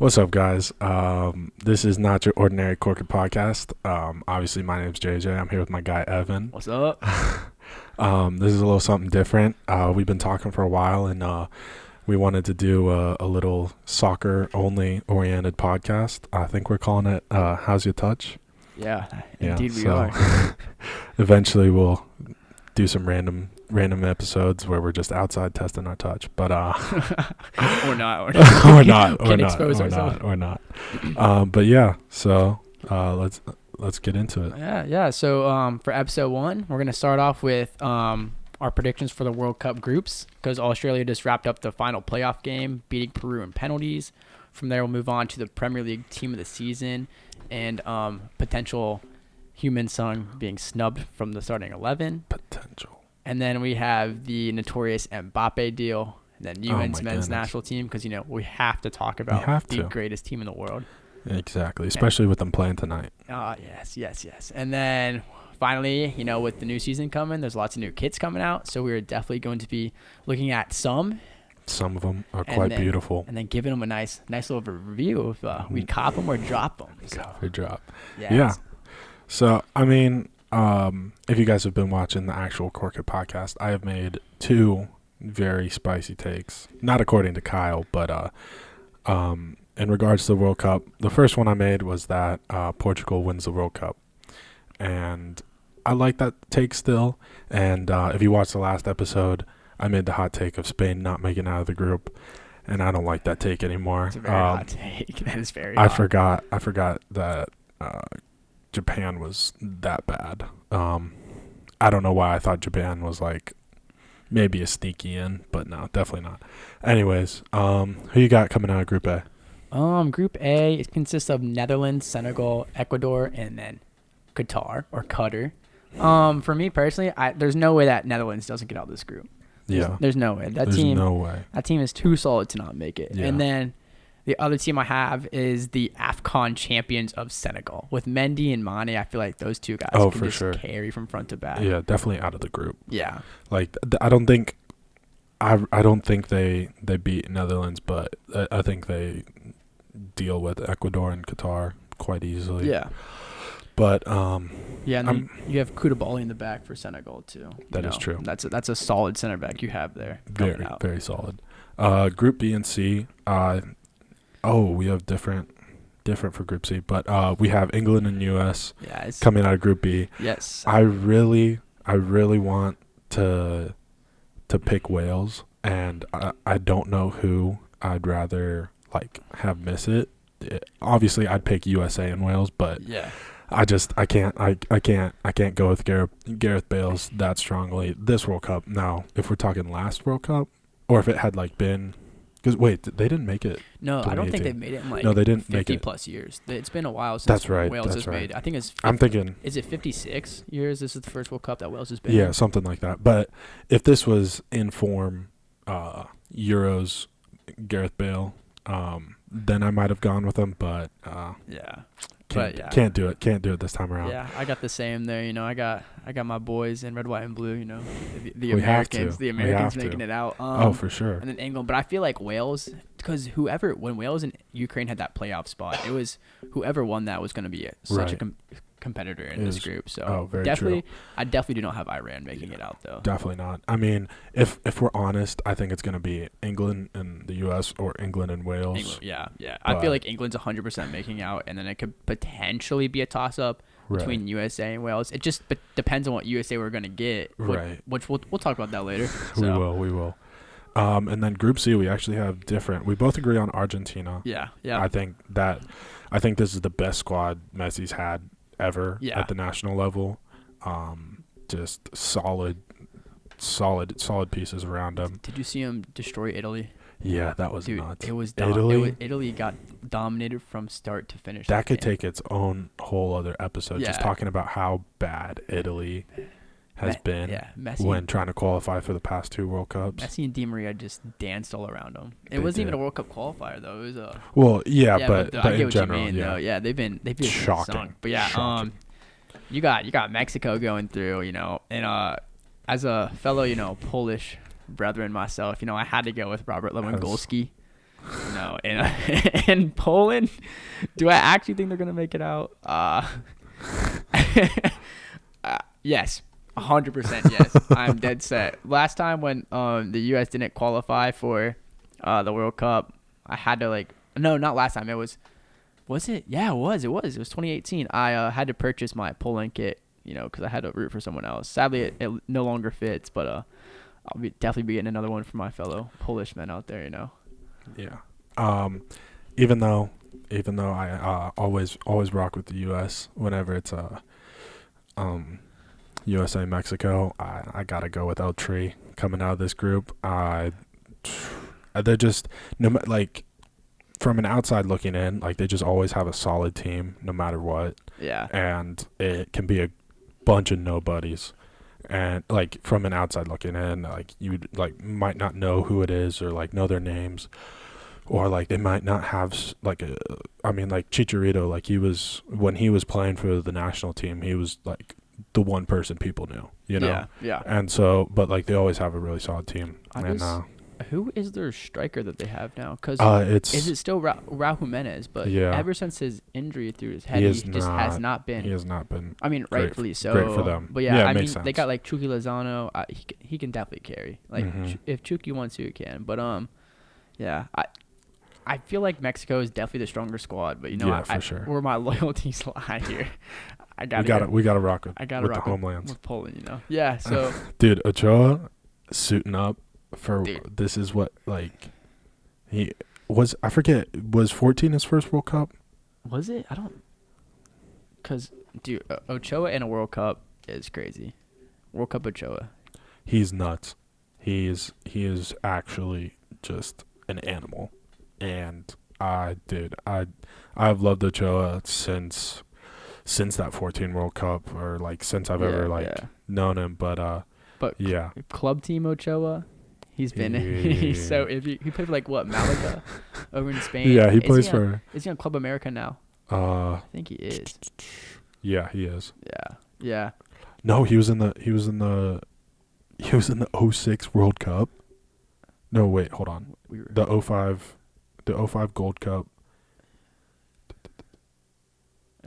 What's up, guys? This is not your ordinary Cork It podcast. Obviously, my name's JJ. I'm here with my guy, Evan. What's up? This is a little something different. We've been talking for a while, and we wanted to do a little soccer-only oriented podcast. I think we're calling it How's Your Touch? Yeah, indeed we are. Eventually, we'll do some random episodes where we're just outside testing our touch, but or not. Or not. But yeah, so let's get into it. Yeah. So for episode 1, we're gonna start off with our predictions for the World Cup groups, because Australia just wrapped up the final playoff game, beating Peru in penalties. From there, we'll move on to the Premier League team of the season and potential Heung-min Son being snubbed from the starting 11. Potential. And then we have the notorious Mbappe deal, and then UN's men's national team, because, we have to talk about the greatest team in the world. Exactly, especially with them playing tonight. Yes. And then finally, with the new season coming, there's lots of new kits coming out, so we're definitely going to be looking at some. Some of them are quite beautiful. And then giving them a nice little review if we cop them or drop them. Cop or drop. Yes. Yeah. So, I mean, if you guys have been watching the actual Cork It podcast, I have made 2 very spicy takes. Not according to Kyle, but in regards to the World Cup, the first one I made was that Portugal wins the World Cup. And I like that take still. And if you watched the last episode, I made the hot take of Spain not making out of the group. And I don't like that take anymore. It's a very hot take. That is very hot. I forgot that Japan was that bad. I don't know why I thought Japan was like maybe a sneaky in, but no, definitely not. Anyways, who you got coming out of Group A? Group A, it consists of Netherlands, Senegal, Ecuador, and then Qatar or Qatar. For me personally, there's no way that Netherlands doesn't get out of this group. There's no way. That team is too solid to not make it. Yeah. And then the other team I have is the AFCON champions of Senegal. With Mendy and Mane, I feel like those two guys can just carry from front to back. Yeah, definitely out of the group. Yeah. Like, I don't think they beat Netherlands, but I think they deal with Ecuador and Qatar quite easily. Yeah. But yeah, and then you have Koulibaly in the back for Senegal too. That is true. That's a solid center back you have there. Very solid. Group B and C. We have different for Group C, but we have England and US coming out of Group B. Yes. I really want to pick Wales, and I don't know who I'd rather have miss it. Obviously, I'd pick USA and Wales, but yeah. I can't go with Gareth Bale's that strongly this World Cup. Now, if we're talking last World Cup, or if it had been. Because, wait, they didn't make it. No, I don't think they've made it in they didn't 50 make it. Plus years. It's been a while since Wales has made it. I think it's 50, I'm thinking. Is it 56 years? This is the first World Cup that Wales has been in? in? Something like that. But if this was in form Euros, Gareth Bale, then I might have gone with him. But can't do it. Can't do it this time around. Yeah, I got the same there. I got my boys in red, white, and blue. The Americans making it out. For sure. And then England, but I feel like Wales, because when Wales and Ukraine had that playoff spot, it was whoever won that was going to be such a competitor in this group. So definitely, true. I definitely do not have Iran making it out though. Definitely not. I mean, if we're honest, I think it's going to be England and the U.S. or England and Wales. Yeah. I feel like England's 100% making out, and then it could potentially be a toss-up between USA and Wales. It just depends on what USA we're going to get, which we'll talk about that later. So. We will. And then Group C, we actually have different. We both agree on Argentina. Yeah. I think this is the best squad Messi's had ever at the national level. Just solid pieces around him. Did you see him destroy Italy? Yeah, that was nuts. It was Italy got dominated from start to finish. That could take its own whole other episode, just talking about how bad Italy has been when trying to qualify for the past 2 World Cups. Messi and Di Maria just danced all around them. It wasn't even a World Cup qualifier though. It was a but I get in what general, you mean, though. Yeah, they've been shocking. Sung. But you got Mexico going through, and as a fellow, Polish brethren myself, I had to go with Robert Lewandowski. No, and Poland, do I actually think they're gonna make it out? Yes, 100% yes. I'm dead set. Last time when the U.S. didn't qualify for the World Cup, I had to no, not last time. Was it? Yeah, it was. It was 2018. I had to purchase my Poland kit, because I had to root for someone else. Sadly, it no longer fits, but I'll definitely be getting another one for my fellow Polish men out there. Yeah. Even though I always rock with the U.S. whenever it's USA Mexico, I gotta go with El Tri coming out of this group. They're just from an outside looking in, they just always have a solid team no matter what. Yeah. And it can be a bunch of nobodies. And from an outside looking in, you might not know who it is or know their names, or they might not have Chicharito, he was, when he was playing for the national team, he was the one person people knew, Yeah. And so, but they always have a really solid team. Who is their striker that they have now? Because is it still Raul Jimenez? But ever since his injury through his head, he just has not been. He has not been. I mean, rightfully so. Great for them. But I mean, they got Chucky Lozano. He can definitely carry. If Chucky wants to, he can. But I feel like Mexico is definitely the stronger squad. But for sure. Where my loyalties lie here. We gotta rock with the homelands. With Poland, Yeah. So, dude, Ochoa suiting up for this is what he was. I forget, was 14 his first World Cup? Was it? I don't. Cause dude, Ochoa in a World Cup is crazy. World Cup Ochoa. He's nuts. He is actually just an animal, and I've loved Ochoa since that 14 World Cup, or since I've ever known him. But yeah, club team Ochoa. He's been he's so he played for Malaga over in Spain. Yeah, he plays for. Is he on Club America now? I think he is. Yeah, he is. Yeah. No, he was in the 06 World Cup. No, wait, hold on. The 05 Gold Cup.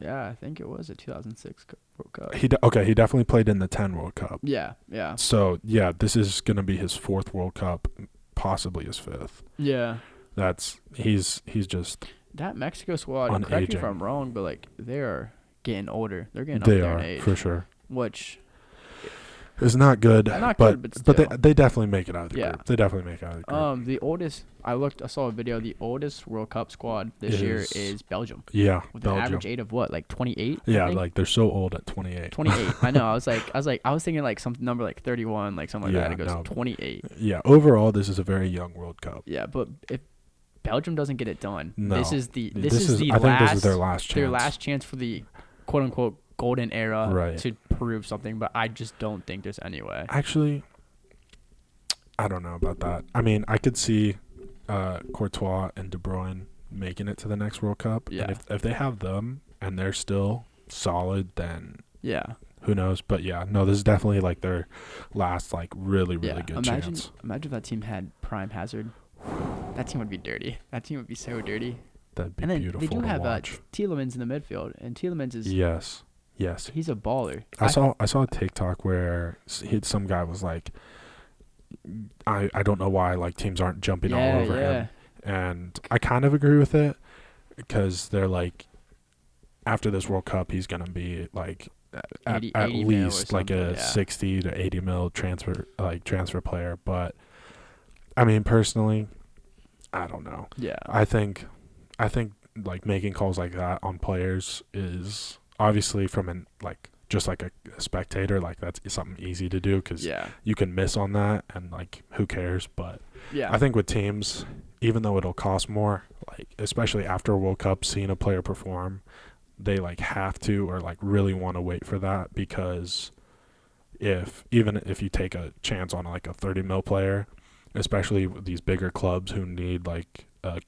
Yeah, I think it was a 2006 World Cup. He definitely played in the 10 World Cup. Yeah. So, yeah, this is going to be his 4th World Cup, possibly his 5th. Yeah. He's just that Mexico squad, unaging. correct me if I'm wrong, but they're getting older. They're getting up there in age. For sure. Which is not good. But they definitely make it out of the group. They definitely make it out of the group. The oldest, I saw a video, the oldest World Cup squad this year is Belgium. Yeah, with Belgium. an average age of 28? Yeah, they're so old at 28. 28. I know. I was thinking some number 31, something like that. It goes 28. Yeah, overall this is a very young World Cup. Yeah, but if Belgium doesn't get it done, I think this is their last chance. Their last chance for the quote unquote golden era to prove something, but I just don't think there's any way. Actually, I don't know about that. I mean, I could see Courtois and De Bruyne making it to the next World Cup. Yeah. And if they have them and they're still solid, then who knows? But yeah, no, this is definitely their last really good chance. Imagine if that team had Prime Hazard. That team would be dirty. That team would be so dirty. That'd be and then beautiful. They do to have watch. Tielemans in the midfield, and Tielemans is Yes. He's a baller. I saw a TikTok where some guy was like, I don't know why teams aren't jumping all over him, and I kind of agree with it, because they're after this World Cup he's gonna be at least a 60 to 80 mil transfer player. But I mean, personally, I don't know. Yeah, I think making calls like that on players is obviously from just a spectator, that's something easy to do, because you can miss on that and who cares. But I think with teams, even though it'll cost more, especially after a World Cup, seeing a player perform, they have to, or really want to wait for that, because even if you take a chance on a 30 mil player, especially with these bigger clubs who need a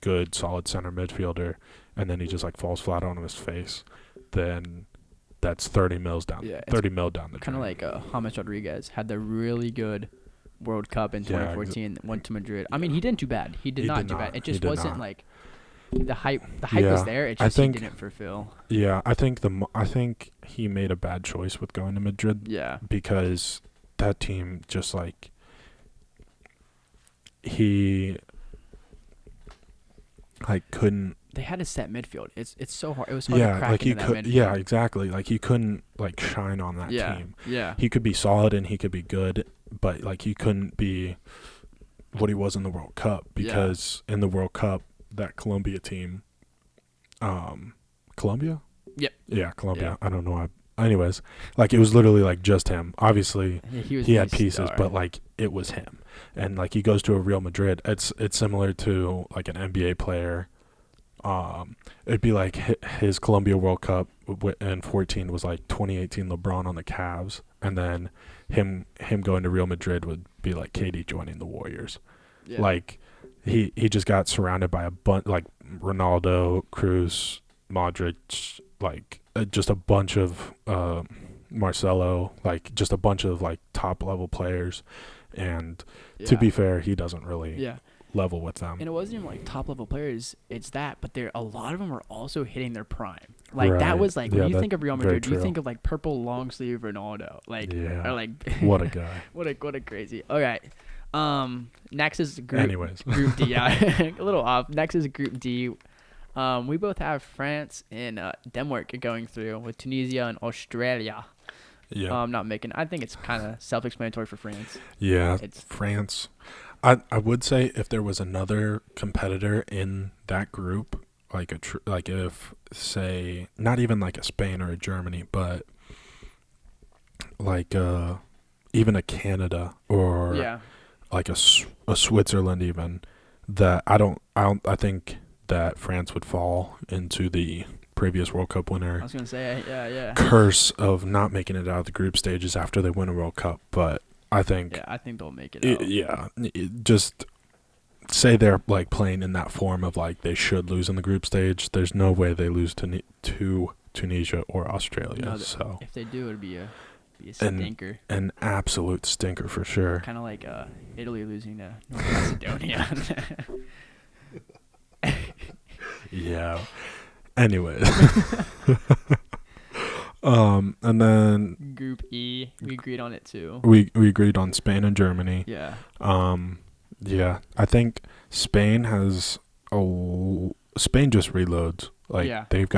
good solid center midfielder, and then he just falls flat on his face, then that's 30 mil down the drain. Kind of like James Rodriguez had the really good World Cup in 2014, went to Madrid. I mean, he didn't do bad. He did not do bad. It just wasn't like the hype. The hype was there. It just he didn't fulfill. Yeah, I think he made a bad choice with going to Madrid. Yeah, because that team just like he like couldn't. They had a set midfield. It's so hard. It was hard to crack into that midfield. Yeah, exactly. Like he couldn't like shine on that team. Yeah. He could be solid and he could be good, but like he couldn't be what he was in the World Cup, because in the World Cup that Colombia team, Colombia? Yep. Yeah, Colombia. Yeah. I don't know why. Anyways, like it was literally like just him. Obviously, he had pieces, but like it was him. And like he goes to a Real Madrid. It's similar to like an NBA player. It'd be like his Colombia World Cup in 14 was like 2018 LeBron on the Cavs, and then him going to Real Madrid would be like KD joining the Warriors. Yeah. Like he just got surrounded by a bunch, like Ronaldo, Cruz, Modric, like just a bunch of Marcelo, like just a bunch of like top level players. And to be fair, he doesn't really level with them. And it wasn't even like top level players. It's that, but a lot of them were also hitting their prime. Like that was like when you think of Real Madrid, you think of like purple long sleeve Ronaldo. Like or like what a guy. what a crazy. All right. Next is group. Anyways. Group D. Yeah, a little off. Next is Group D. We both have France and Denmark going through, with Tunisia and Australia. Yeah. I think it's kind of self-explanatory for France. Yeah, it's France. I would say if there was another competitor in that group, like if say not even like a Spain or a Germany, but like even a Canada or like a Switzerland, even, that I think that France would fall into the previous World Cup winner. I was gonna say curse of not making it out of the group stages after they win a World Cup, but I think they'll make it out. Just say they're like playing in that form of like they should lose in the group stage. There's no way they lose to Tunisia or Australia. No, so if they do, it'd be a stinker. An absolute stinker for sure. Kind of like Italy losing to North Macedonia. Yeah. Anyways. And then Group E, we agreed on it too. We agreed on Spain and Germany. Yeah. Yeah. I think Spain just reloads. Like they've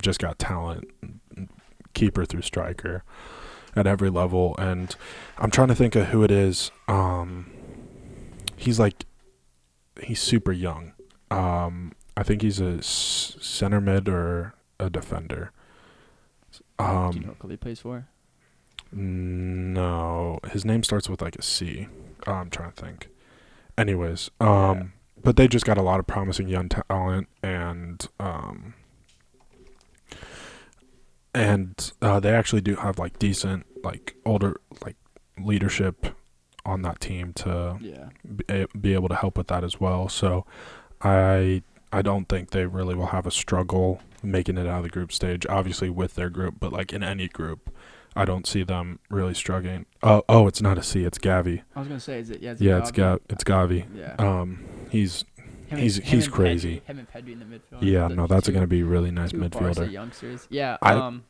just got talent, keeper through striker, at every level. And I'm trying to think of who it is. He's super young. I think he's a center mid or a defender. Do you know what club he plays for? No, his name starts with like a C. I'm trying to think. Anyways, but they just got a lot of promising young talent, and they actually do have like decent, like older, like leadership on that team to be able to help with that as well. So I don't think they really will have a struggle making it out of the group stage, obviously with their group, but like in any group, I don't see them really struggling. Oh, it's not a C, it's Gavi. I was gonna say, is it? Yeah, it's Gavi. Yeah. He's crazy. Him and Pedri in the midfield. Yeah, that's gonna be a really nice midfielder. Barca youngsters. Yeah. I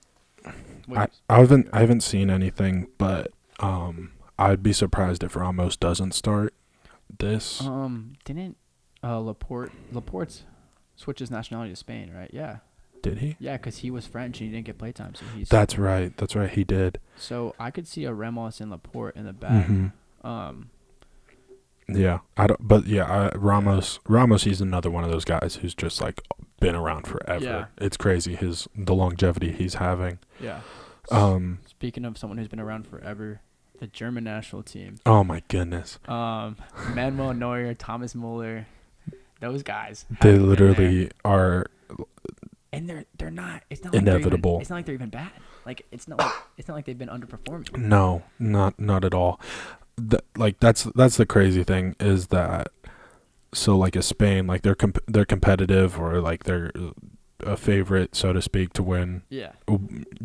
haven't seen anything, but I'd be surprised if Ramos doesn't start this. Didn't Laporte's switched his nationality to Spain, right? Yeah. Did he? Yeah, because he was French and he didn't get playtime, so he's. That's right. He did. So I could see a Ramos and Laporte in the back. Mm-hmm. Yeah, Ramos. He's another one of those guys who's just like been around forever. Yeah. It's crazy the longevity he's having. Yeah. Speaking of someone who's been around forever, the German national team. Oh my goodness. Manuel Neuer, Thomas Muller, those guys. They literally are. And they're not. It's not inevitable. It's not like they're even bad. Like it's not like they've been underperforming. No, not at all. That's the crazy thing is that. So like a Spain, like they're competitive, or like they're a favorite, so to speak, to win. Yeah.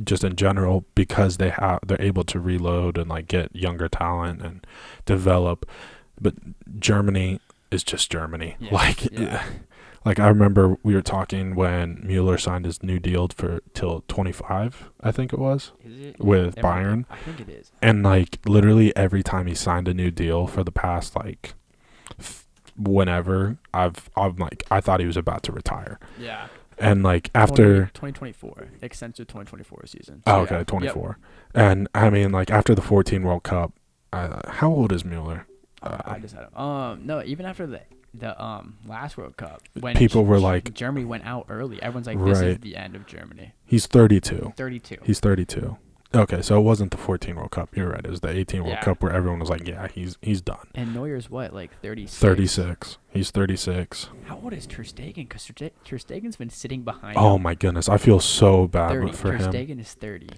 Just in general, because they're able to reload and like get younger talent and develop. But Germany is just Germany. Yeah. Like I remember we were talking when Mueller signed his new deal for till 25, I think it was, with Bayern. I think it is. And like literally every time he signed a new deal for the past like whenever, I'm like I thought he was about to retire. Yeah. And like after 2024, extends to 2024 season. So okay, 24. Yep. And I mean like after the 14 World Cup, how old is Mueller? I just had him. No, even after the last World Cup, when people were like Germany went out early, everyone's like, this is the end of Germany. He's 32. 32. He's 32. Okay, so it wasn't the 14 World Cup. You're right. It was the 18 World Cup where everyone was like, yeah, he's done. And Neuer's what, like 36? 36. He's 36. How old is Ter Stegen? Because Ter Stegen's been sitting behind him. Oh, my goodness. I feel so bad for him. Ter Stegen is 30.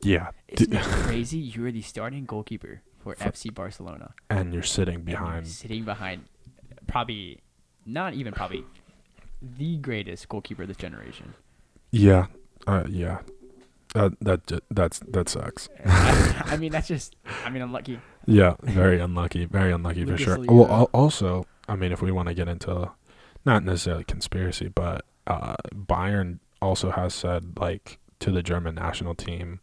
Yeah. Isn't it crazy? You're the starting goalkeeper for FC Barcelona. And you're sitting behind. Probably, not even probably, the greatest goalkeeper of this generation. Yeah. Yeah. That sucks. I mean, unlucky. Yeah, very unlucky. Very unlucky for sure. Well, also, I mean, if we want to get into not necessarily conspiracy, but Bayern also has said, like, to the German national team,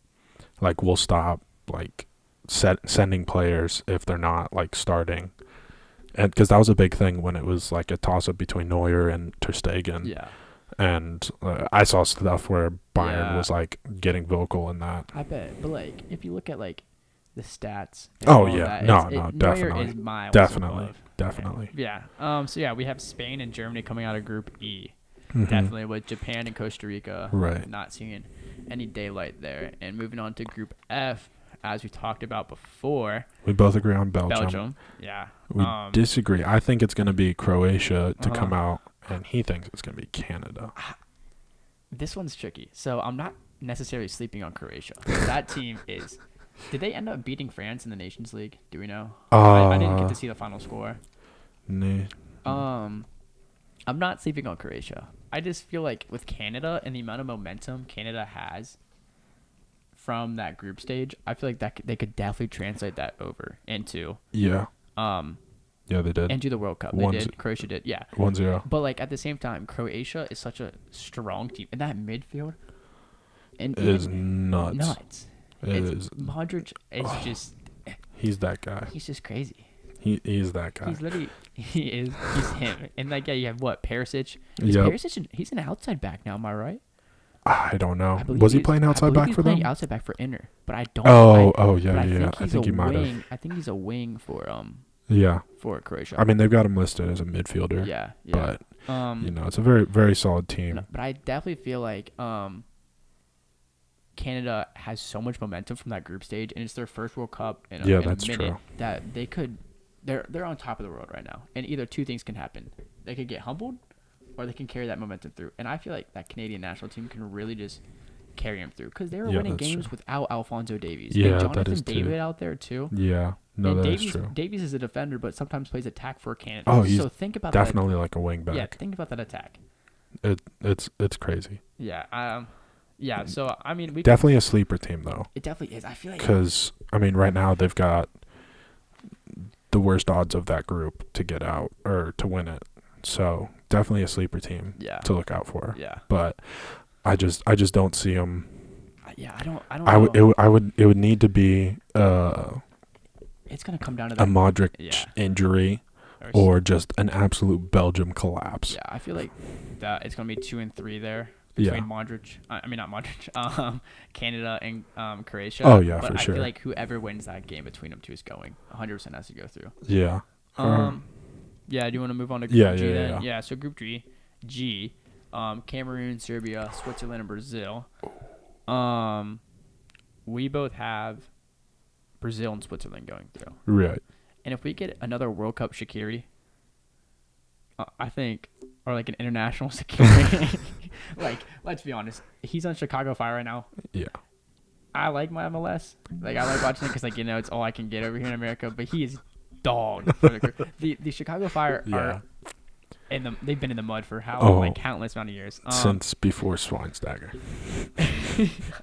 like, we'll stop, like, sending players if they're not, like, starting. And because that was a big thing when it was, like, a toss-up between Neuer and Ter Stegen. Yeah. And I saw stuff where Bayern was like getting vocal in that. I bet, but like if you look at like the stats. Oh yeah, no, definitely, is definitely. Yeah. So yeah, we have Spain and Germany coming out of Group E. Mm-hmm. Definitely with Japan and Costa Rica. Right. Not seeing any daylight there, and moving on to Group F, as we talked about before. We both agree on Belgium. Yeah. We disagree. I think it's going to be Croatia to come out. And he thinks it's going to be Canada. This one's tricky. So I'm not necessarily sleeping on Croatia. That team is... Did they end up beating France in the Nations League? Do we know? I didn't get to see the final score. No. I'm not sleeping on Croatia. I just feel like with Canada and the amount of momentum Canada has from that group stage, I feel like that they could definitely translate that over into... Yeah. Yeah, they did. And do the World Cup. Croatia did, yeah. 1-0. But, like, at the same time, Croatia is such a strong team. And that midfield... And it is nuts. Modric is just... He's that guy. He's just crazy. He's that guy. He's literally... He's him. And, like, yeah, you have, what, Perisic? Perisic, he's an outside back now, am I right? I don't know. Was he playing outside back for them? He's playing outside back for Inter. But I don't... Yeah. I think he might have. I think he's a wing for... Yeah. For Croatia. I mean, they've got him listed as a midfielder. Yeah. But, it's a very, very solid team. But I definitely feel like Canada has so much momentum from that group stage, and it's their first World Cup in a minute true. That they could... They're on top of the world right now. And either two things can happen. They could get humbled, or they can carry that momentum through. And I feel like that Canadian national team can really just carry them through. Because they were winning games without Alphonso Davies. Yeah, and Jonathan that is David out there, too. Yeah. No, and that is true. Davies is a defender, but sometimes plays attack for Canada. Oh, he's think about definitely like a wing back. Yeah, think about that attack. It's crazy. Yeah. Yeah. So I mean, definitely a sleeper team though. It definitely is. I feel like because I mean, right now they've got the worst odds of that group to get out or to win it. So definitely a sleeper team. To look out for. Yeah. But I just don't see them. Yeah, I don't know. It would need to be it's going to come down to a Modric injury or just an absolute Belgium collapse. Yeah, I feel like that it's going to be 2 and 3 there between Modric. I mean, not Modric. Canada and Croatia. Oh, yeah, but for sure. I feel like whoever wins that game between them two is going. 100% has to go through. Yeah. Yeah, do you want to move on to Group G then? Yeah. So Group G, Cameroon, Serbia, Switzerland, and Brazil. We both have Brazil and Switzerland going through. Right. And if we get another World Cup Shaqiri, I think, or like an international Shaqiri, like, let's be honest, he's on Chicago Fire right now. Yeah. I like my MLS. Like, I like watching it because, like, it's all I can get over here in America. But he is dog. The Chicago Fire are they've been in the mud for countless amount of years. Since before Schweinsteiger.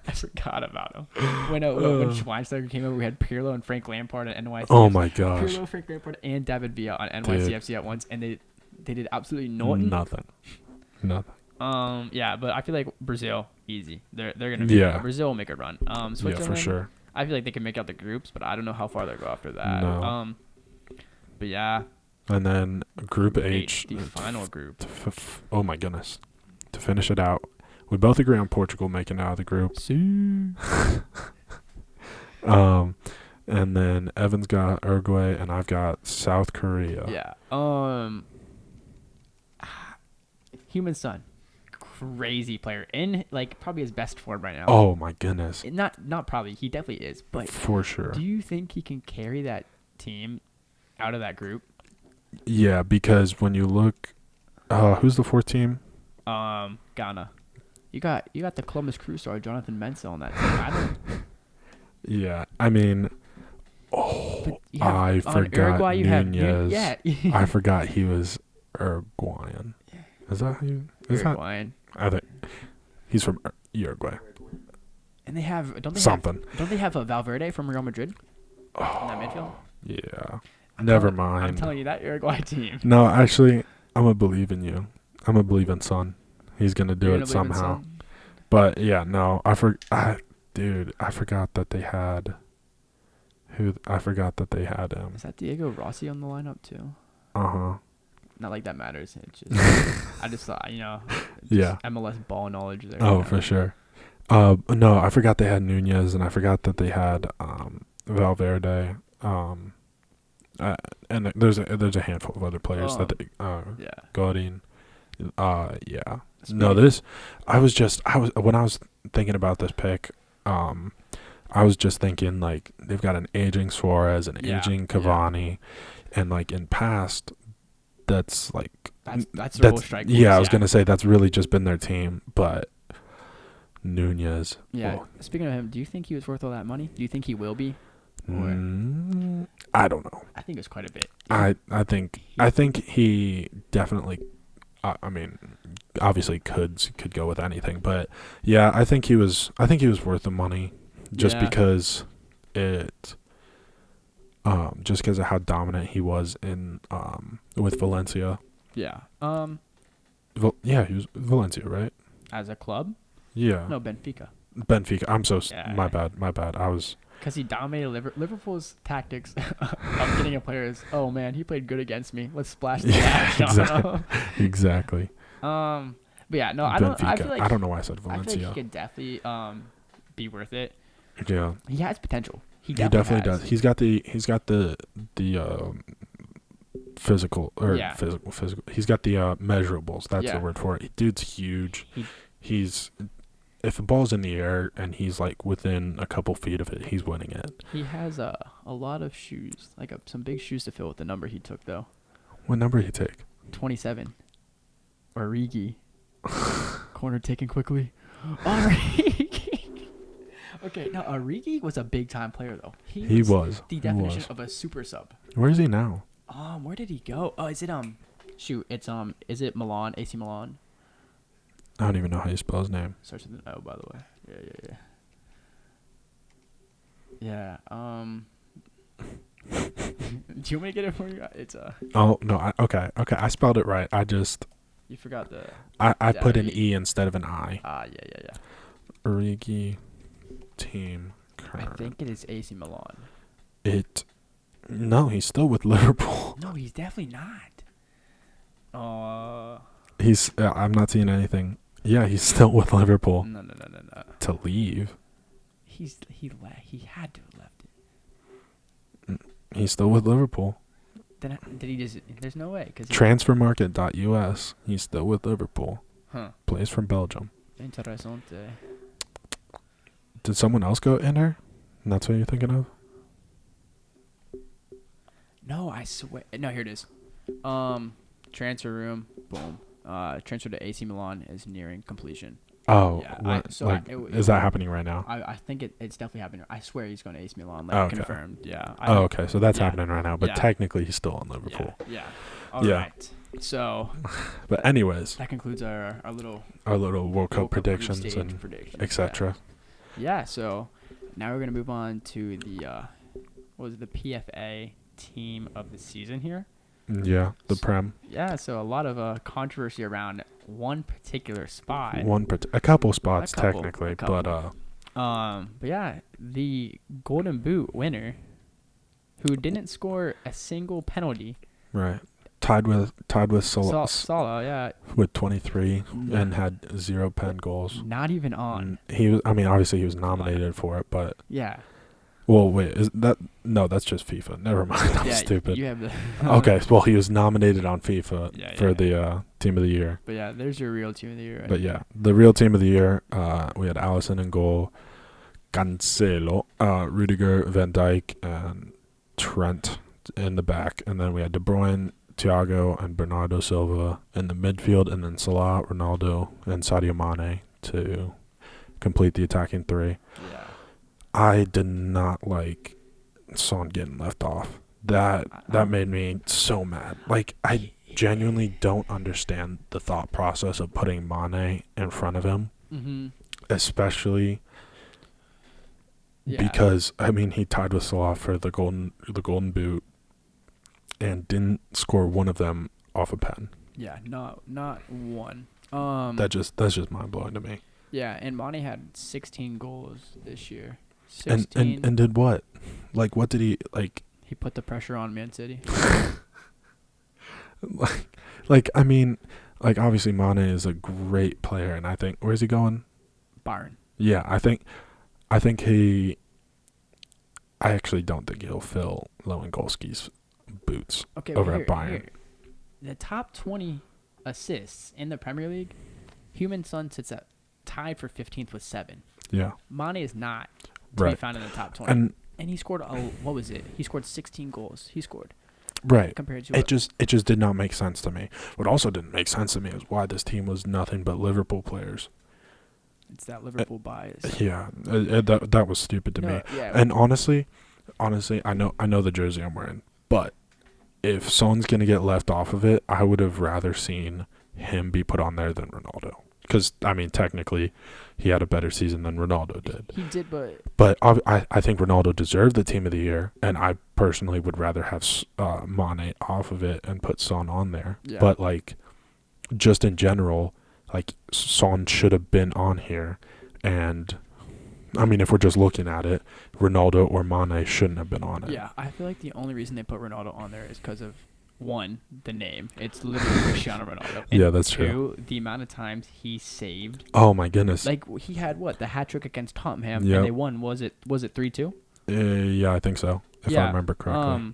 I forgot about him. When Schweinsteiger came over, we had Pirlo and Frank Lampard at NYCFC. Oh my gosh. Pirlo, Frank Lampard, and David Villa on NYCFC at once, and they did absolutely nothing. Yeah, but I feel like Brazil easy. They're gonna be Brazil will make a run. Switzerland, yeah, for sure. I feel like they can make out the groups, but I don't know how far they'll go after that. No. But yeah. And then Group H, the final group. Oh my goodness! To finish it out, we both agree on Portugal making it out of the group. And then Evan's got Uruguay, and I've got South Korea. Yeah. Human Son, crazy player in like probably his best form right now. Oh my goodness! Not probably. He definitely is, but for sure. Do you think he can carry that team out of that group? Yeah, because when you look, who's the fourth team? Ghana. You got the Columbus Crew star Jonathan Mensah on that team. Yeah, I mean, I forgot Uruguay, Nunez. Yeah. I forgot he was Uruguayan. Is that who? Uruguayan. I think he's from Uruguay. And they have don't they have a Valverde from Real Madrid in that midfield? Yeah. Never mind. I'm telling you, that Uruguay team. No, actually, I'm going to believe in you. I'm going to believe in Son. He's going to do it somehow. But, yeah, no. I forgot that they had... I forgot that they had him. Is that Diego Rossi on the lineup, too? Uh-huh. Not like that matters. It's just, I just thought, MLS ball knowledge there. Oh, for sure. No, I forgot they had Nunez, and I forgot that they had Valverde. And there's a handful of other players that they, Godin. Yeah. No, when I was thinking about this pick, I was just thinking like they've got an aging Suarez, an aging Cavani, and like in past, that's their whole strike. Yeah, I was gonna say that's really just been their team, but Nunez. Yeah. Well, speaking of him, do you think he was worth all that money? Do you think he will be? I don't know. I think it's quite a bit. I think he definitely. I mean, obviously could go with anything, but yeah, I think he was worth the money, just because just because of how dominant he was in with Valencia. Yeah. He was Valencia, right? As a club? Yeah. No, Benfica. I'm so my bad. I was. Because he dominated Liverpool's tactics of getting a player is, oh man, he played good against me. Let's splash the exactly. But yeah, no, Benfica. I feel like I don't know why I said Valencia. I feel like he could definitely be worth it. Yeah. He has potential. He definitely does. He's got the physical physical. He's got the measurables. That's the word for it. Dude's huge. He's if the ball's in the air and he's like within a couple feet of it, he's winning it. He has a lot of shoes, like some big shoes to fill with the number he took though. What number did he take? 27. Origi. Corner taken quickly. Origi. Okay, now Origi was a big time player though. He was the definition of a super sub. Where is he now? Where did he go? Oh, is it is it Milan, AC Milan? I don't even know how you spell his name. Starts with an O, by the way. Yeah. Do you want me to get it for you? It's Oh no. Okay. I spelled it right. You forgot the. I put an E instead of an I. Yeah. Origi, team. Current. I think it is AC Milan. No, he's still with Liverpool. No, he's definitely not. He's. I'm not seeing anything. Yeah, he's still with Liverpool. No. To leave. He had to have left it. He's still with Liverpool. Then did he just? There's no way. Transfermarket.us. He's still with Liverpool. Huh. Plays from Belgium. Interessante. Did someone else go in there? And that's what you're thinking of? No, I swear. No, here it is. Transfer room. Boom. Transfer to AC Milan is nearing completion. Oh, Yeah, is that happening right now? I think it's definitely happening. I swear he's going to AC Milan, confirmed. Yeah. Okay, so that's happening right now, but technically he's still in Liverpool. Yeah. All right. So. But anyways, that concludes our little World Cup predictions and etc. Yeah. So now we're gonna move on to the the PFA team of the season here. Yeah, the Prem. Yeah, so a lot of controversy around one particular spot. A couple spots technically, but yeah, the Golden Boot winner, who didn't score a single penalty. Right. Tied with Salah, yeah. With 23 and had 0 pen goals. Not even on. Obviously he was nominated for it, but yeah. Well, wait, that's just FIFA. Never mind. I'm stupid. You have the okay, well, he was nominated on FIFA for the team of the year. But yeah, there's your real team of the year. Right? But yeah, the real team of the year, we had Alisson in goal, Cancelo, Rudiger, Van Dijk, and Trent in the back. And then we had De Bruyne, Thiago, and Bernardo Silva in the midfield, and then Salah, Ronaldo, and Sadio Mane to complete the attacking three. Yeah. I did not like Son getting left off. That made me so mad. Like, I genuinely don't understand the thought process of putting Mane in front of him, especially because he tied with Salah for the golden boot and didn't score one of them off a pen. Yeah, not one. That's just mind blowing to me. Yeah, and Mane had 16 goals this year. 16. And did what? Like, what did he like? He put the pressure on Man City. Obviously Mane is a great player, and I think where's he going? Bayern. Yeah, I actually don't think he'll fill Lewandowski's boots at Bayern. Here. The top 20 assists in the Premier League, Heung-min Son sits at tied for 15th with 7. Yeah. Mane is not to be found in the top 20. And he scored what was it? He scored 16 goals. He scored. Right. Compared to it just did not make sense to me. What also didn't make sense to me is why this team was nothing but Liverpool players. It's that Liverpool bias. Yeah. That was stupid to me. Yeah. And honestly, I know the jersey I'm wearing, but if Son's going to get left off of it, I would have rather seen him be put on there than Ronaldo. Because, technically, he had a better season than Ronaldo did. He did, but... But I think Ronaldo deserved the team of the year, and I personally would rather have Mane off of it and put Son on there. Yeah. But, just in general, Son should have been on here. And, if we're just looking at it, Ronaldo or Mane shouldn't have been on it. Yeah, I feel like the only reason they put Ronaldo on there is because of... 1, the name. It's literally Cristiano Ronaldo. And yeah, that's 2, true. The amount of times he saved. Oh my goodness! He had the hat trick against Tottenham, yep. And they won. Was it 3-2? Yeah, I think so. If I remember correctly.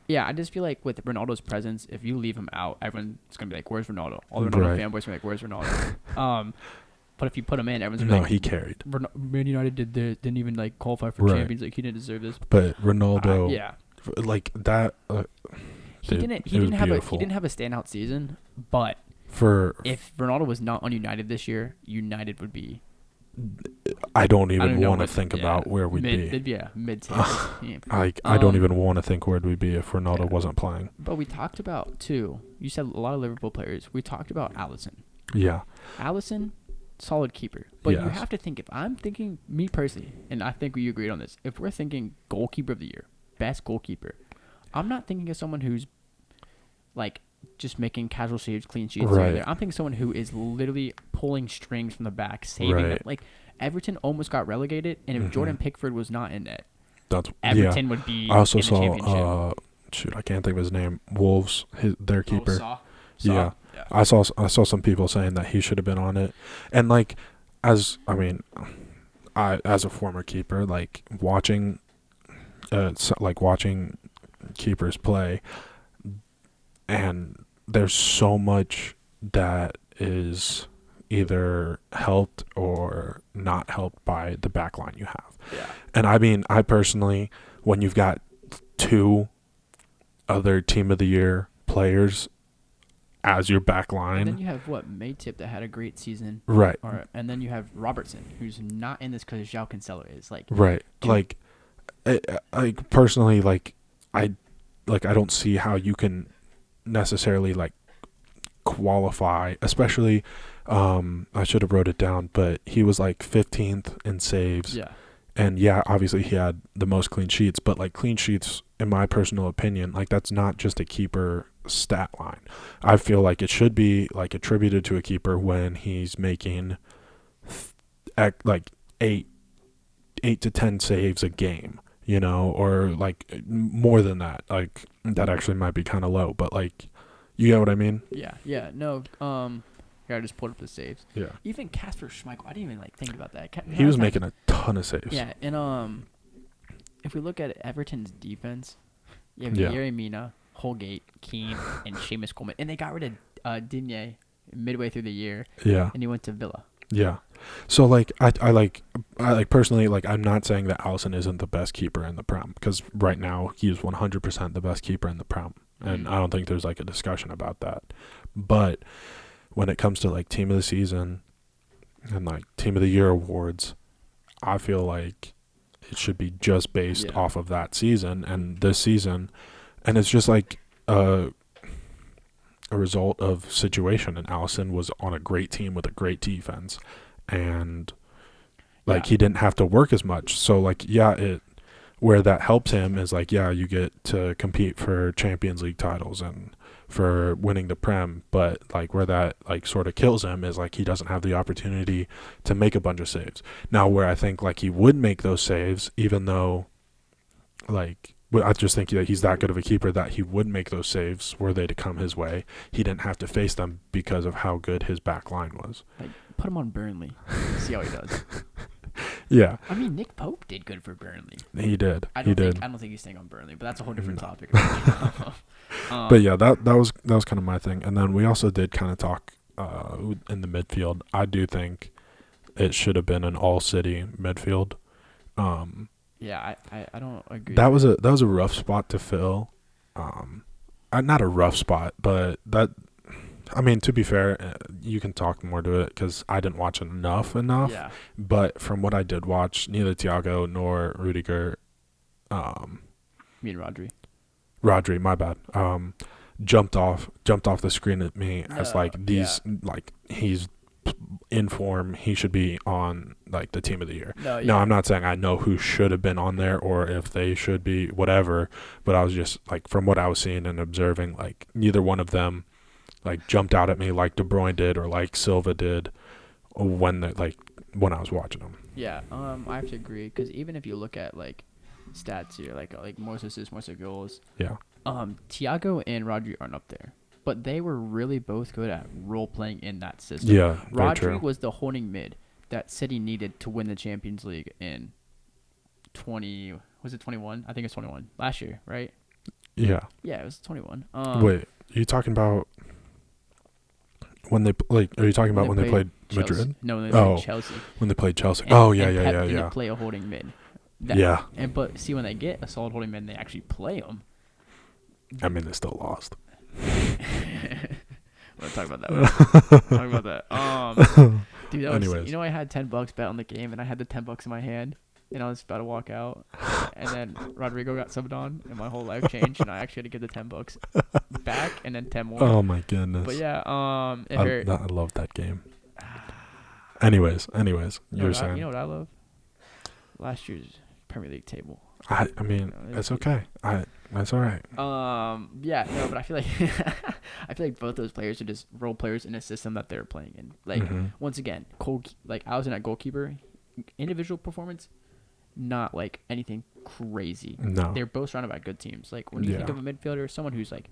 Yeah, I just feel like with Ronaldo's presence, if you leave him out, everyone's gonna be like, "Where's Ronaldo?" All the Ronaldo fanboys are like, "Where's Ronaldo?" But if you put him in, everyone's gonna be like, he carried. Man United didn't even qualify for Champions League. He didn't deserve this. But Ronaldo, that. He didn't have a standout season, but if Ronaldo was not on United this year, United would be. I don't even want to think about where we'd be. They'd be a mid-table team. I don't even want to think where we'd be if Ronaldo wasn't playing. But we talked about too. You said a lot of Liverpool players. We talked about Alisson. Yeah. Alisson, solid keeper, but you have to think. If I'm thinking, me personally, and I think we agreed on this. If we're thinking goalkeeper of the year, best goalkeeper. I'm not thinking of someone who's just making casual saves, clean sheets. Right. I'm thinking someone who is literally pulling strings from the back, saving them. Everton almost got relegated, and if Jordan Pickford was not in it, Everton would be I also in the championship. I can't think of his name. Wolves, their keeper. Saw. Yeah. I saw some people saying that he should have been on it, and as a former keeper, watching keepers play, and there's so much that is either helped or not helped by the back line you have. Yeah. And I personally, when you've got 2 other team of the year players as your back line. And then you have Maytip that had a great season, right? And then you have Robertson, who's not in this because João Cancelo is like right. Like, personally, I don't see how you can necessarily like qualify, especially. I should have wrote it down, but he was like 15th in saves. Yeah. And yeah, obviously he had the most clean sheets, but like clean sheets, in my personal opinion, like that's not just a keeper stat line. I feel like it should be like attributed to a keeper when he's making like 8 to 10 saves a game, or like more than that. Like that actually might be kind of low, but like, you get what I mean? Yeah. No. Here, I just pulled up the saves. Yeah. Even Kasper Schmeichel, I didn't even like think about that. He was making a ton of saves. Yeah, and if we look at Everton's defense, you have Yerry Mina, Holgate, Keane, and Seamus Coleman, and they got rid of Digne midway through the year. Yeah. And he went to Villa. Yeah. So like I like personally, like I'm not saying that Alisson isn't the best keeper in the Prem, because right now he is 100% the best keeper in the Prem, and I don't think there's like a discussion about that. But when it comes to like team of the season and like team of the year awards, I feel like it should be just based off of that season and this season, and it's just like a result of situation. And Alisson was on a great team with a great defense, and like he didn't have to work as much. So like where that helps him is like you get to compete for Champions League titles and for winning the Prem, but like where that like sort of kills him is like he doesn't have the opportunity to make a bunch of saves. Now where I think like he would make those saves, even though like I just think that he's that good of a keeper that he would make those saves were they to come his way. He didn't have to face them because of how good his back line was. Like, put him on Burnley. See how he does. Yeah. I mean, Nick Pope did good for Burnley. He did. I don't think he's staying on Burnley, but that's a whole different topic. But yeah, that was kind of my thing. And then we also did kind of talk in the midfield. I do think it should have been an all-city midfield. Yeah, I don't agree. That was a rough spot to fill. Not a rough spot, but that. I mean, to be fair, you can talk more to it because I didn't watch enough. Yeah. But from what I did watch, neither Thiago nor Rudiger. Me and Rodri. Rodri, my bad. Jumped off the screen at me as like these like he's in form. He should be on like the team of the year. No, I'm not saying I know who should have been on there or if they should be whatever. But I was just like from what I was seeing and observing, like neither one of them like jumped out at me like De Bruyne did or like Silva did when I was watching them. Yeah, I have to agree because even if you look at like stats here, like more assists, more goals. Yeah. Thiago and Rodri aren't up there, but they were really both good at role playing in that system. Yeah, Rodri was the holding mid that City needed to win the Champions League in 21? I think it's 21 last year, right? Yeah. Yeah, it was 21. Wait, are you talking about when they are you talking about when they played Chelsea. Madrid? No, when they played Chelsea. When they played Chelsea. And Yeah. Didn't play a holding mid. But see, when they get a solid holding mid, they actually play them. I mean, they still lost. We'll talk about that. Dude, anyways, I had $10 bet on the game, and I had the $10 in my hand, and I was about to walk out, and then Rodrigo got subbed on, and my whole life changed, and I actually had to give the $10 back, and then 10 more. Oh my goodness! But yeah, I love that game. Anyways, you were saying. You know what I love? Last year's Premier League table. I mean, it's okay. That's all right. Yeah, no, but I feel like both those players are just role players in a system that they're playing in. Like once again, Alisson at goalkeeper, individual performance, not like anything crazy. No, they're both surrounded by good teams. Like when you think of a midfielder, someone who's like,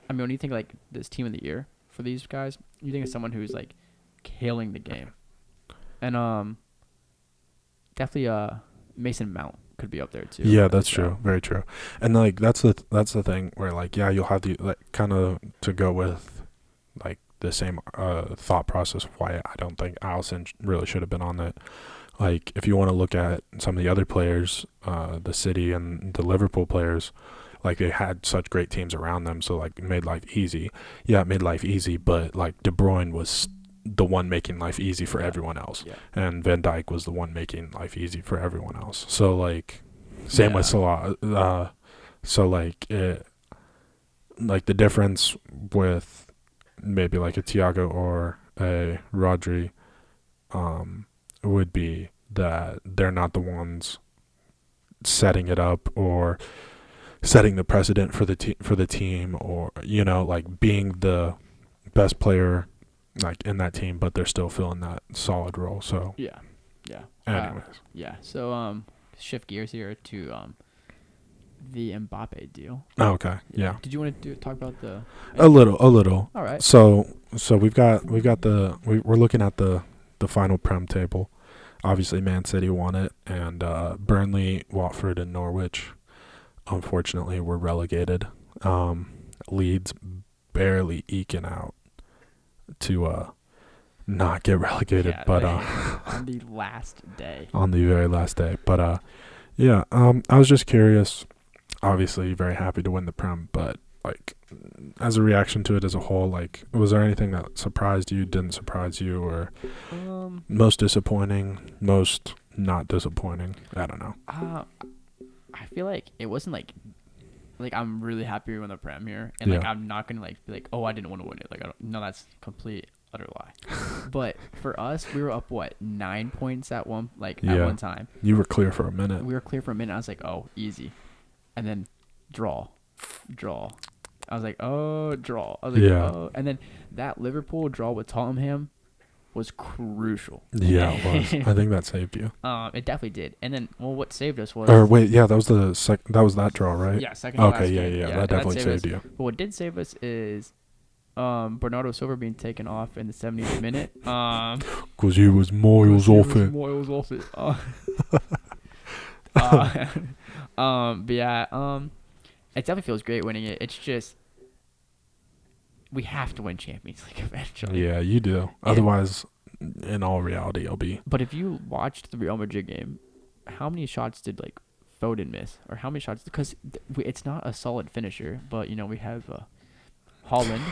when you think like this team of the year for these guys, you think of someone who's like killing the game, and definitely Mason Mount could be up there too. Yeah, that's true. Very true. And like that's the thing where like you'll have the like kind of to go with like the same thought process of why I don't think Alisson really should have been on that. Like if you want to look at some of the other players, the City and the Liverpool players, like they had such great teams around them, so like it made life easy. Yeah, it made life easy, but like De Bruyne was the one making life easy for everyone else, and Van Dijk was the one making life easy for everyone else. So like, same with Salah. So like like the difference with maybe like a Thiago or a Rodri, would be that they're not the ones setting it up or setting the precedent for the team, or like being the best player like in that team, but they're still filling that solid role. So yeah. Anyways, So shift gears here to the Mbappe deal. Oh, okay. Yeah. Did you want to talk about the? A little. All right. So we're looking at the final Prem table. Obviously, Man City won it, and Burnley, Watford, and Norwich, unfortunately, were relegated. Leeds barely eking out to not get relegated, but on the last day. On the very last day, but I was just curious. Obviously, very happy to win the Prem, but like as a reaction to it as a whole, like was there anything that surprised you, didn't surprise you, or most disappointing, most not disappointing? I don't know. I feel like it wasn't like I'm really happy we won the Prem here, and like I'm not gonna like be like, oh, I didn't want to win it. Like no, that's complete utter lie. But for us, we were up 9 points at one time. You were clear for a minute. We were clear for a minute. I was like, oh, easy, and then draw. I was like, oh, draw. I was like, oh, and then that Liverpool draw with Tottenham was crucial. Yeah, it was. I think that saved you. It definitely did. And then, what saved us was. Or wait, yeah, that was that draw, right? Yeah, second. Okay, yeah, that definitely saved you. But what did save us is, Bernardo Silva being taken off in the 70th minute. Because he was miles off it. But yeah, it definitely feels great winning it. It's just we have to win Champions League eventually. Yeah, you do. Otherwise, in all reality, it'll be. But if you watched the Real Madrid game, how many shots did Foden miss, or how many shots? Because it's not a solid finisher, but we have Holland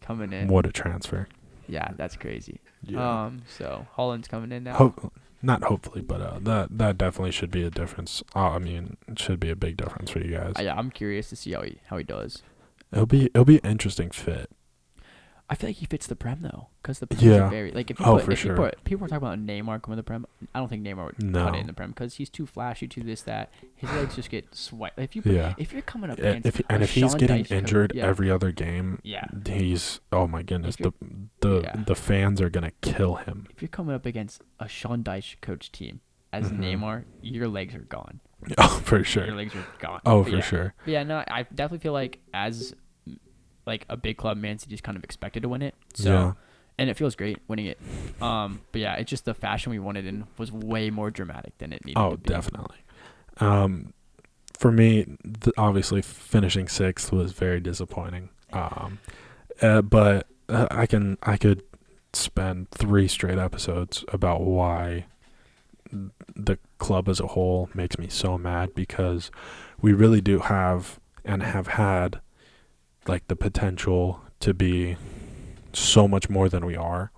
coming in. What a transfer! Yeah, that's crazy. Yeah. So Holland's coming in now. Not hopefully, but that definitely should be a difference. I mean, it should be a big difference for you guys. Yeah, I'm curious to see how he does. It'll be an interesting fit. I feel like he fits the Prem though, because the Prem is very if sure. People were talking about Neymar coming to the Prem. I don't think Neymar would cut it in the Prem because he's too flashy, too this that. His legs just get swiped. If you're coming up against if he's getting injured every other game, he's oh my goodness, the fans are gonna kill him. If you're coming up against a Sean Dyche coach team as Neymar, your legs are gone. Oh, for sure. Your legs are gone. Oh, for sure. But yeah, no, I definitely feel like as a big club, Man City's kind of expected to win it. So, and it feels great winning it. But yeah, it's just the fashion we won it in was way more dramatic than it needed to be. Oh, definitely. For me, obviously finishing 6th was very disappointing. But I could spend 3 straight episodes about why the club as a whole makes me so mad, because we really do have and have had the potential to be so much more than we are,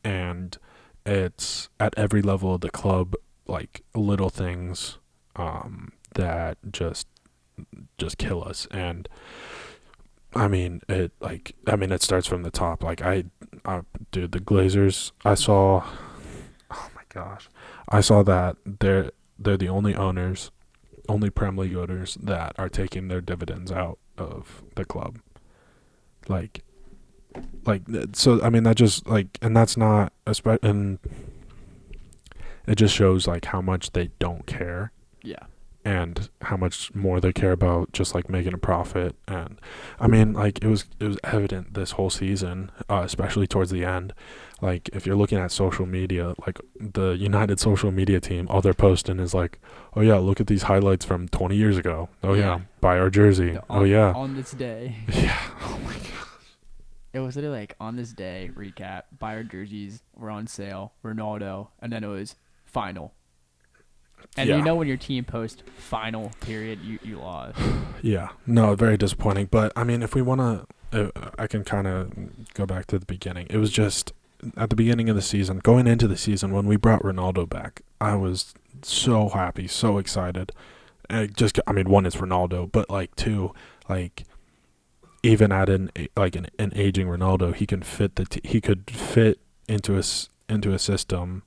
and it's at every level of the club, little things that just kill us. And I mean it starts from the top. Dude, the Glazers, oh my gosh, I saw that they're the only Prem League owners that are taking their dividends out of the club. So I mean that just and that's not and it just shows how much they don't care. Yeah. And how much more they care about just making a profit. And I mean it was evident this whole season, especially towards the end. If you're looking at social media, the United social media team, all they're posting is oh yeah, look at these highlights from 20 years ago. Oh yeah, buy our jersey. On this day. Yeah. Oh my god. It was literally on this day, recap, buy our jerseys, we're on sale, Ronaldo, and then it was final. And you know when your team posts final period, you lost. Yeah. No, very disappointing. But, I mean, if we want to, I can kind of go back to the beginning. It was just at the beginning of the season, going into the season, when we brought Ronaldo back, I was so happy, so excited. And one, it's Ronaldo, but, like, two, like, even at an aging Ronaldo, he can fit he could fit into a system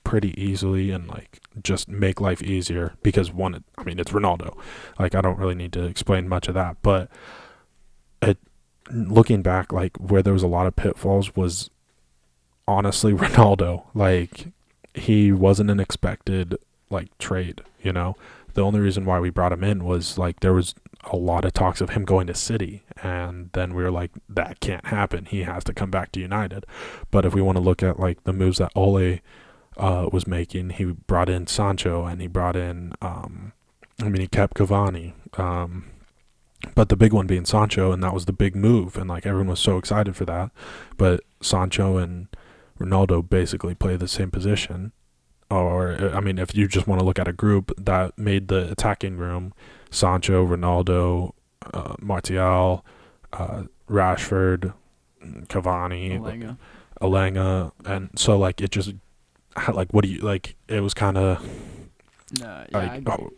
pretty easily and like just make life easier because one, I mean, it's Ronaldo. Like, I don't really need to explain much of that, but looking back, like where there was a lot of pitfalls was honestly Ronaldo. Like, he wasn't an expected like trade, you know. The only reason why we brought him in was like there was a lot of talks of him going to City, and then we were like, that can't happen. He has to come back to United. But if we want to look at like the moves that Ole was making, he brought in Sancho and he brought in he kept Cavani, but the big one being Sancho, and that was the big move, and like everyone was so excited for that. But Sancho and Ronaldo basically play the same position. Or, I mean, if you just want to look at a group that made the attacking room, Sancho, Ronaldo, Martial, Rashford, Cavani, Alenga, and so like it just like, what do you like? It was kind of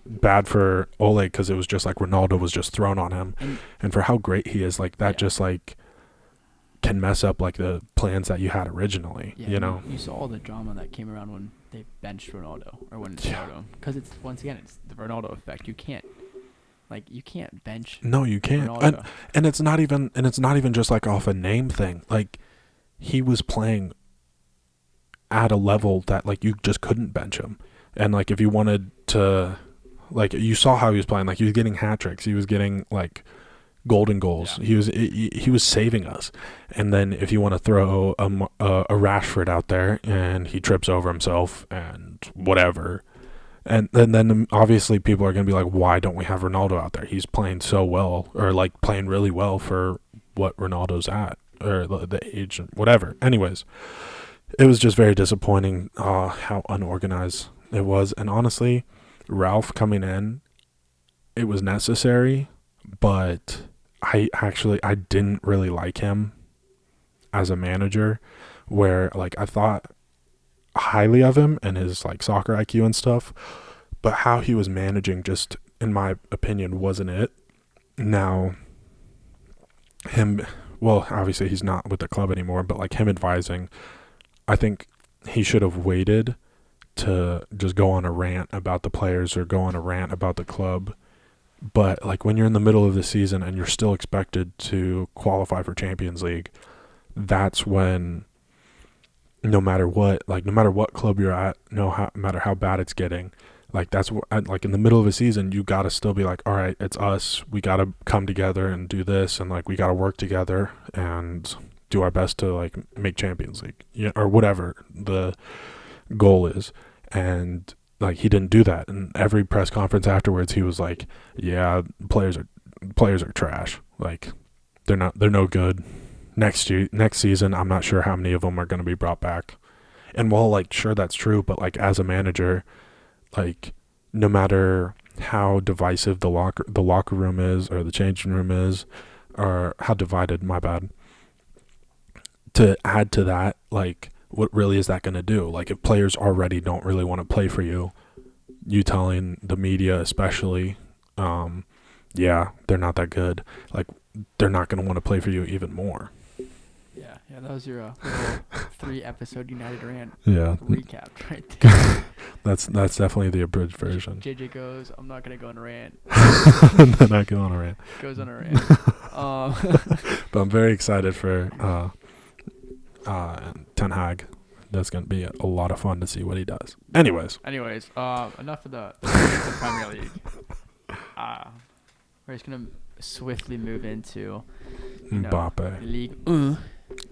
bad for Ole because it was just like Ronaldo was just thrown on him, and for how great he is, like that just like can mess up like the plans that you had originally. Yeah, you know, you saw all the drama that came around when they benched Ronaldo or when it's Ronaldo, because it's once again it's the Ronaldo effect. You can't bench. No, you can't. And it's not even just like off a name thing. Like, he was playing at a level that like you just couldn't bench him. And like if you wanted to, like, you saw how he was playing. Like, he was getting hat tricks. He was getting like golden goals. Yeah. He was saving us. And then if you want to throw a Rashford out there and he trips over himself and whatever. And then obviously people are going to be like, why don't we have Ronaldo out there? He's playing so well, or like playing really well for what Ronaldo's at, or the age, whatever. Anyways, it was just very disappointing how unorganized it was. And honestly, Ralph coming in, it was necessary, but I didn't really like him as a manager, where like I thought highly of him and his like soccer IQ and stuff, but how he was managing, just in my opinion, wasn't it. Now obviously he's not with the club anymore, but like him advising, I think he should have waited to just go on a rant about the players or go on a rant about the club. But like when you're in the middle of the season and you're still expected to qualify for Champions League, that's when no matter what club you're at, no matter how bad it's getting, like that's what, like in the middle of a season, you got to still be like, all right, it's us. We got to come together and do this, and like we got to work together and do our best to like make Champions League, or whatever the goal is. And like he didn't do that. And every press conference afterwards, he was like, yeah, players are trash. Like they're no good. Next season, I'm not sure how many of them are going to be brought back. And while like sure that's true, but like as a manager, like no matter how divisive the locker room is, or the changing room is, or how divided, my bad, to add to that, like what really is that going to do? Like if players already don't really want to play for you, you telling the media especially, yeah, they're not that good, like they're not going to want to play for you even more. Yeah, that was your 3-episode United rant. Yeah, recap right there. That's definitely the abridged version. JJ goes, I'm not gonna go on a rant. And then I go on a rant. Goes on a rant. But I'm very excited for Ten Hag. That's gonna be a lot of fun to see what he does. Anyways, enough of the Premier League. We're just gonna swiftly move into Mbappe. Ligue 1.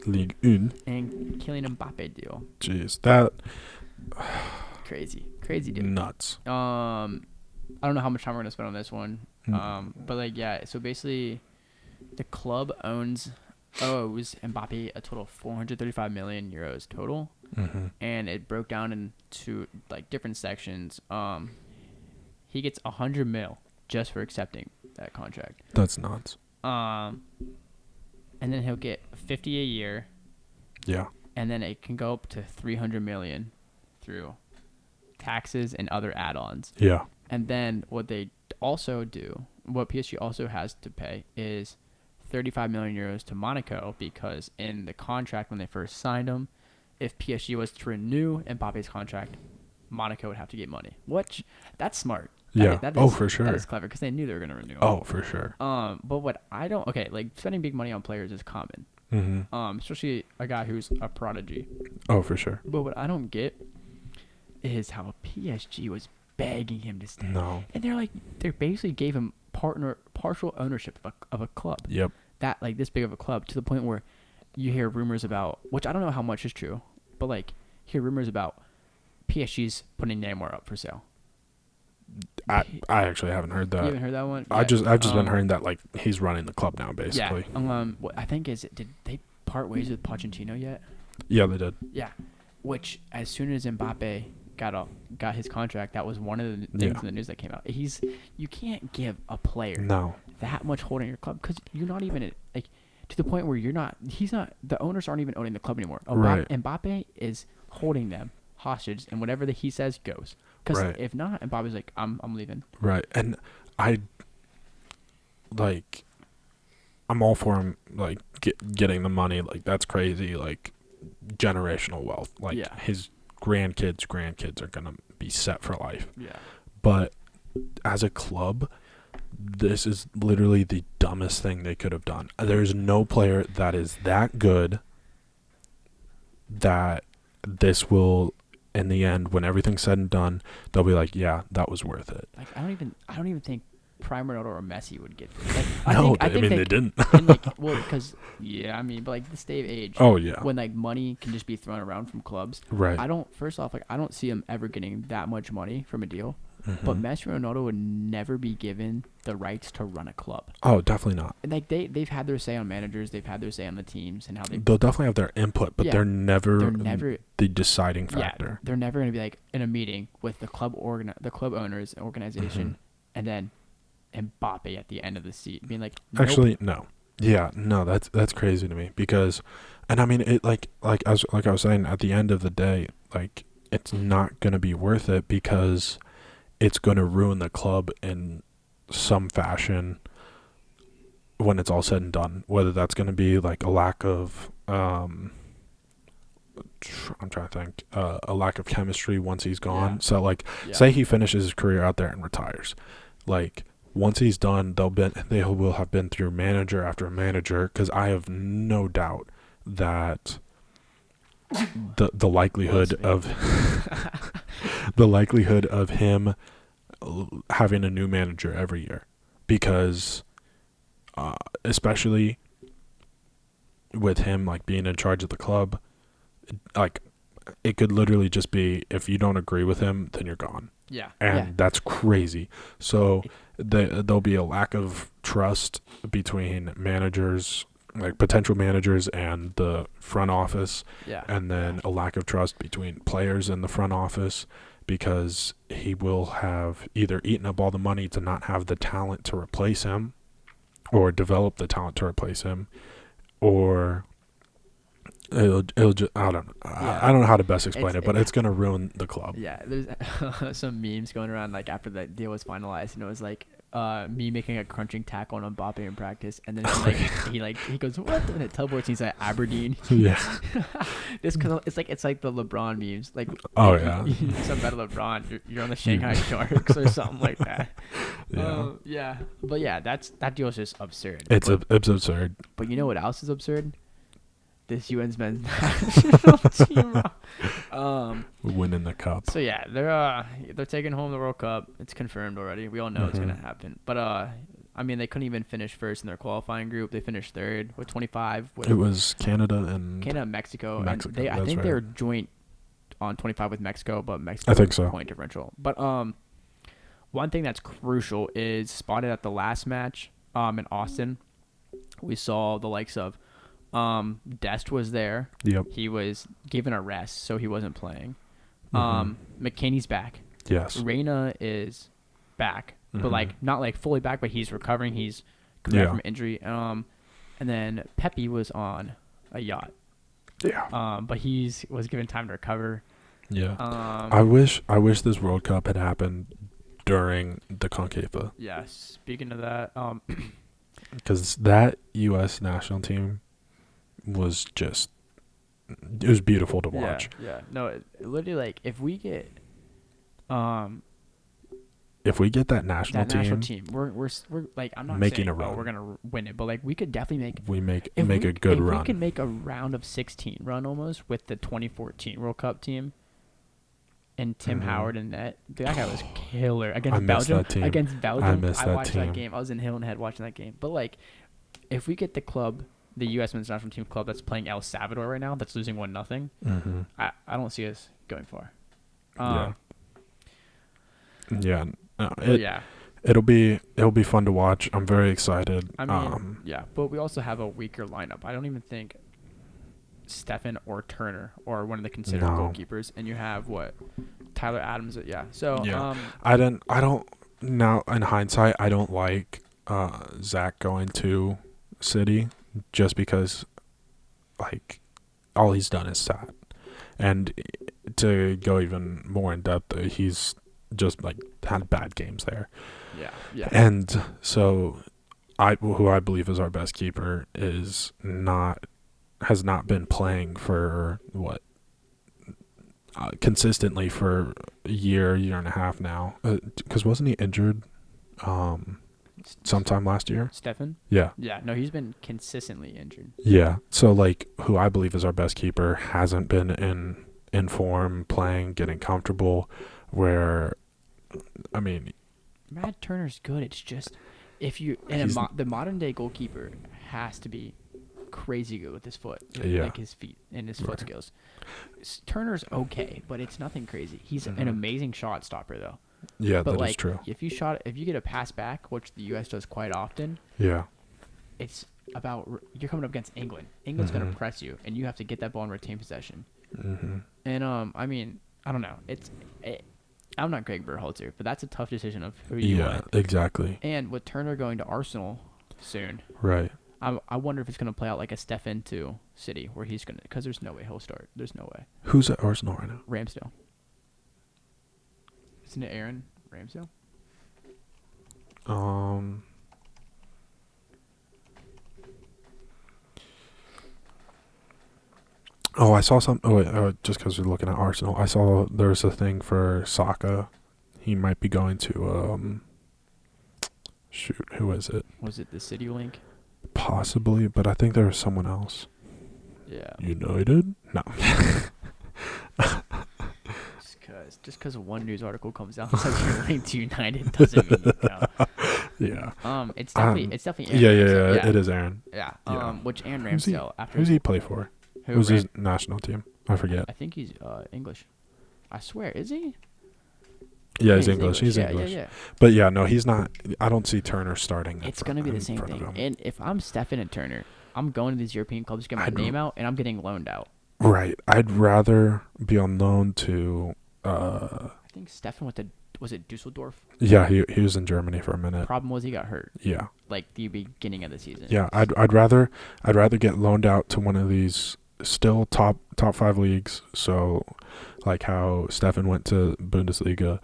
Ligue 1. And Kylian Mbappe deal. Jeez, that crazy deal. Nuts. I don't know how much time we're gonna spend on this one. But like, yeah. So basically, the club owns Oh, it was Mbappe a total of 435 million euros total, and it broke down into like different sections. He gets 100 mil just for accepting that contract. That's nuts. And then he'll get 50 a year. Yeah. And then it can go up to 300 million through taxes and other add-ons. Yeah. And then what they also do, what PSG also has to pay is 35 million euros to Monaco, because in the contract when they first signed him, if PSG was to renew Mbappe's contract, Monaco would have to get money. Which, that's smart. Yeah. That is, for sure. That is clever, because they knew they were going to renew him. Oh, for sure. But what I don't, okay, like spending big money on players is common. Especially a guy who's a prodigy. Oh, for sure. But what I don't get is how PSG was begging him to stay. No. And they basically gave him partial ownership of a club. Yep. That, like, this big of a club, to the point where you hear rumors about, which I don't know how much is true, but like hear rumors about PSG's putting Neymar up for sale. I actually haven't heard that. You haven't heard that one? I've just been hearing that like he's running the club now, basically. Yeah. What I think is, did they part ways with Pochettino yet? Yeah, they did. Yeah. Which, as soon as Mbappe got his contract, that was one of the things in the news that came out. You can't give a player that much holding your club, because you're not even like to the point where the owners aren't even owning the club anymore. Right. Mbappe is holding them hostage, and whatever he says goes. Because if not, Mbappe's like, I'm leaving. Right. And I'm all for him, like, getting the money. Like, that's crazy. Like, generational wealth. Like, his grandkids are going to be set for life. Yeah. But as a club, this is literally the dumbest thing they could have done. There's no player that is that good that this will, in the end, when everything's said and done, they'll be like, yeah, that was worth it. Like, I don't even think Prime Ronaldo or Messi would get this. Like, I think they didn't. And because but like this day of age. Oh yeah. When like money can just be thrown around from clubs. Right. I don't see him ever getting that much money from a deal. But Messi and Ronaldo would never be given the rights to run a club. Oh, definitely not. And like they've had their say on managers, they've had their say on the teams and how they'll definitely have their input, but they're never the deciding factor. Yeah, they're never going to be like in a meeting with the club owners and organization, and then Mbappe at the end of the seat being like, nope. Actually, no. Yeah, no, that's crazy to me, because, and I mean, it like I was saying, at the end of the day, like, it's not going to be worth it, because it's going to ruin the club in some fashion when it's all said and done. Whether that's going to be like a lack of, I'm trying to think, a lack of chemistry once he's gone. Yeah. So like, say he finishes his career out there and retires, like, once he's done, they will have been through manager after manager, because I have no doubt that the likelihood of the likelihood of him having a new manager every year, because especially with him like being in charge of the club, like, it could literally just be, if you don't agree with him, then you're gone. Yeah. And that's crazy. So there'll be a lack of trust between managers, like potential managers, and the front office. Yeah. And then a lack of trust between players and the front office, because he will have either eaten up all the money to not have the talent to replace him, or develop the talent to replace him, or it'll just, I don't know. I don't know how to best explain it, but it's going to ruin the club. Yeah, there's some memes going around like after the deal was finalized, and it was like me making a crunching tackle on Mbappe in practice, and then he goes, what? And it teleports, and he's like, Aberdeen. Yeah. It's like the LeBron memes, like, oh yeah, some better LeBron, you're on the Shanghai Sharks or something like that. Yeah. But yeah, that deal is just absurd. It's absurd. But you know what else is absurd? This UN's men's national team winning the cup. So yeah, they're taking home the World Cup. It's confirmed already. We all know it's gonna happen. But I mean, they couldn't even finish first in their qualifying group. They finished third with 25. It was Canada and Mexico. And I think they were joint on 25 with Mexico, but Mexico, I think so, point differential. But one thing that's crucial is spotted at the last match in Austin. We saw the likes of Dest was there. Yep. He was given a rest, so he wasn't playing. Mm-hmm. McKinney's back. Yes. Reyna is back, Mm-hmm. but like not like fully back, but he's recovering. He's coming back from injury. And then Pepe was on a yacht. Yeah. But was given time to recover. Yeah. I wish this World Cup had happened during the Concacaf. Yeah. Speaking of that, because that U.S. national team was just, it was beautiful to watch. Yeah. No, literally, like if we get that national team, we're like, I'm not making saying a run. We're gonna win it, but like we could definitely make a good run. We could make a round of 16 run almost with the 2014 World Cup team. And Tim Howard in net. That guy was killer against Belgium. I watched that game. I was in Hilton Head watching that game. But like, if we get the U.S. men's national team club that's playing El Salvador right now, that's losing 1-0, I don't see us going far. It'll be fun to watch. I'm very excited. I mean, but we also have a weaker lineup. I don't even think Stefan or Turner or one of the considered goalkeepers, and you have Tyler Adams. I don't now in hindsight I don't like Zach going to City just because like all he's done is sad, and to go even more in depth, he's just like had bad games there. And so who I believe is our best keeper has not been playing for consistently for a year and a half now. Because wasn't he injured sometime last year? Stefan? Yeah. Yeah, no, he's been consistently injured. Yeah. So like who I believe is our best keeper hasn't been in form, playing, getting comfortable, where I mean Matt Turner's good. It's just the modern day goalkeeper has to be crazy good with his foot, like his feet and his foot skills. Turner's okay, but it's nothing crazy. He's an amazing shot stopper though. Yeah, but that is true. If you get a pass back, which the U.S. does quite often, it's about you're coming up against England. England's gonna press you, and you have to get that ball and retain possession. And I mean, I don't know. I'm not Greg Berhalter, but that's a tough decision of who you want. Yeah, exactly. And with Turner going to Arsenal soon, right? I wonder if it's going to play out like a Stefan to City, where he's going to, because there's no way he'll start. There's no way. Who's at Arsenal right now? Ramsdale. Isn't it Aaron Ramsdale? Oh, I saw some. Oh, wait, just because we're looking at Arsenal, I saw there's a thing for Saka. He might be going to. Shoot, who is it? Was it the City link? Possibly, but I think there was someone else. Yeah. United? No. Just because one news article comes out and says you're linked to United doesn't mean you count. Yeah. It's definitely Aaron. Yeah. It is Aaron. Yeah. Which Aaron Ramsdale who's he play for? Who's his national team? I forget. I think he's English. I swear, is he? Yeah, he's English. He's English. Yeah. But yeah, no, he's not. I don't see Turner starting. It's going to be the same thing. And if I'm Stefan and Turner, I'm going to these European clubs, get my name out, and I'm getting loaned out. Right. I'd rather be on loan to. I think Stefan was it Dusseldorf? Yeah, he was in Germany for a minute. Problem was he got hurt. Yeah. Like the beginning of the season. Yeah, I'd rather get loaned out to one of these still top 5 leagues. So, like how Stefan went to Bundesliga,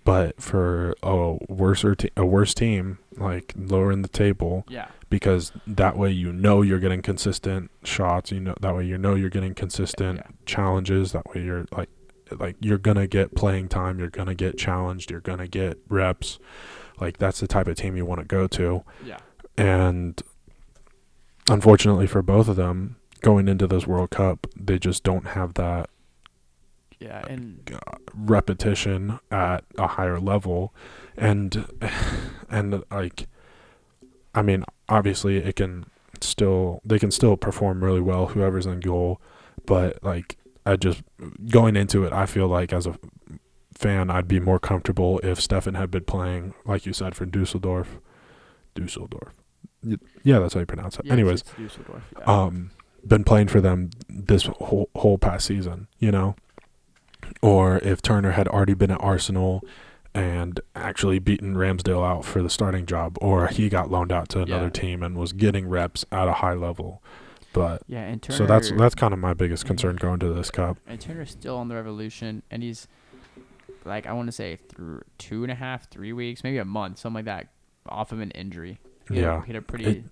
but for a worse team, like lower in the table. Yeah. Because that way you're getting consistent shots. That way you're getting consistent challenges. That way you're like you're gonna get playing time. You're gonna get challenged. You're gonna get reps. Like that's the type of team you want to go to. Yeah. And unfortunately for both of them, going into this World Cup, they just don't have that repetition at a higher level, and like, I mean, obviously they can still perform really well, whoever's in goal, but like going into it, I feel like as a fan, I'd be more comfortable if Stefan had been playing, like you said, for Dusseldorf. Yeah, that's how you pronounce it. Yeah, Anyways, it's Dusseldorf. Yeah. been playing for them this whole past season, or if Turner had already been at Arsenal and actually beaten Ramsdale out for the starting job, or he got loaned out to another team and was getting reps at a high level. But yeah, and Turner, so that's kind of my biggest concern going to this cup. And Turner's still on the Revolution, and he's like, I want to say 2.5, 3 weeks, maybe a month, something like that, off of an injury. He had a pretty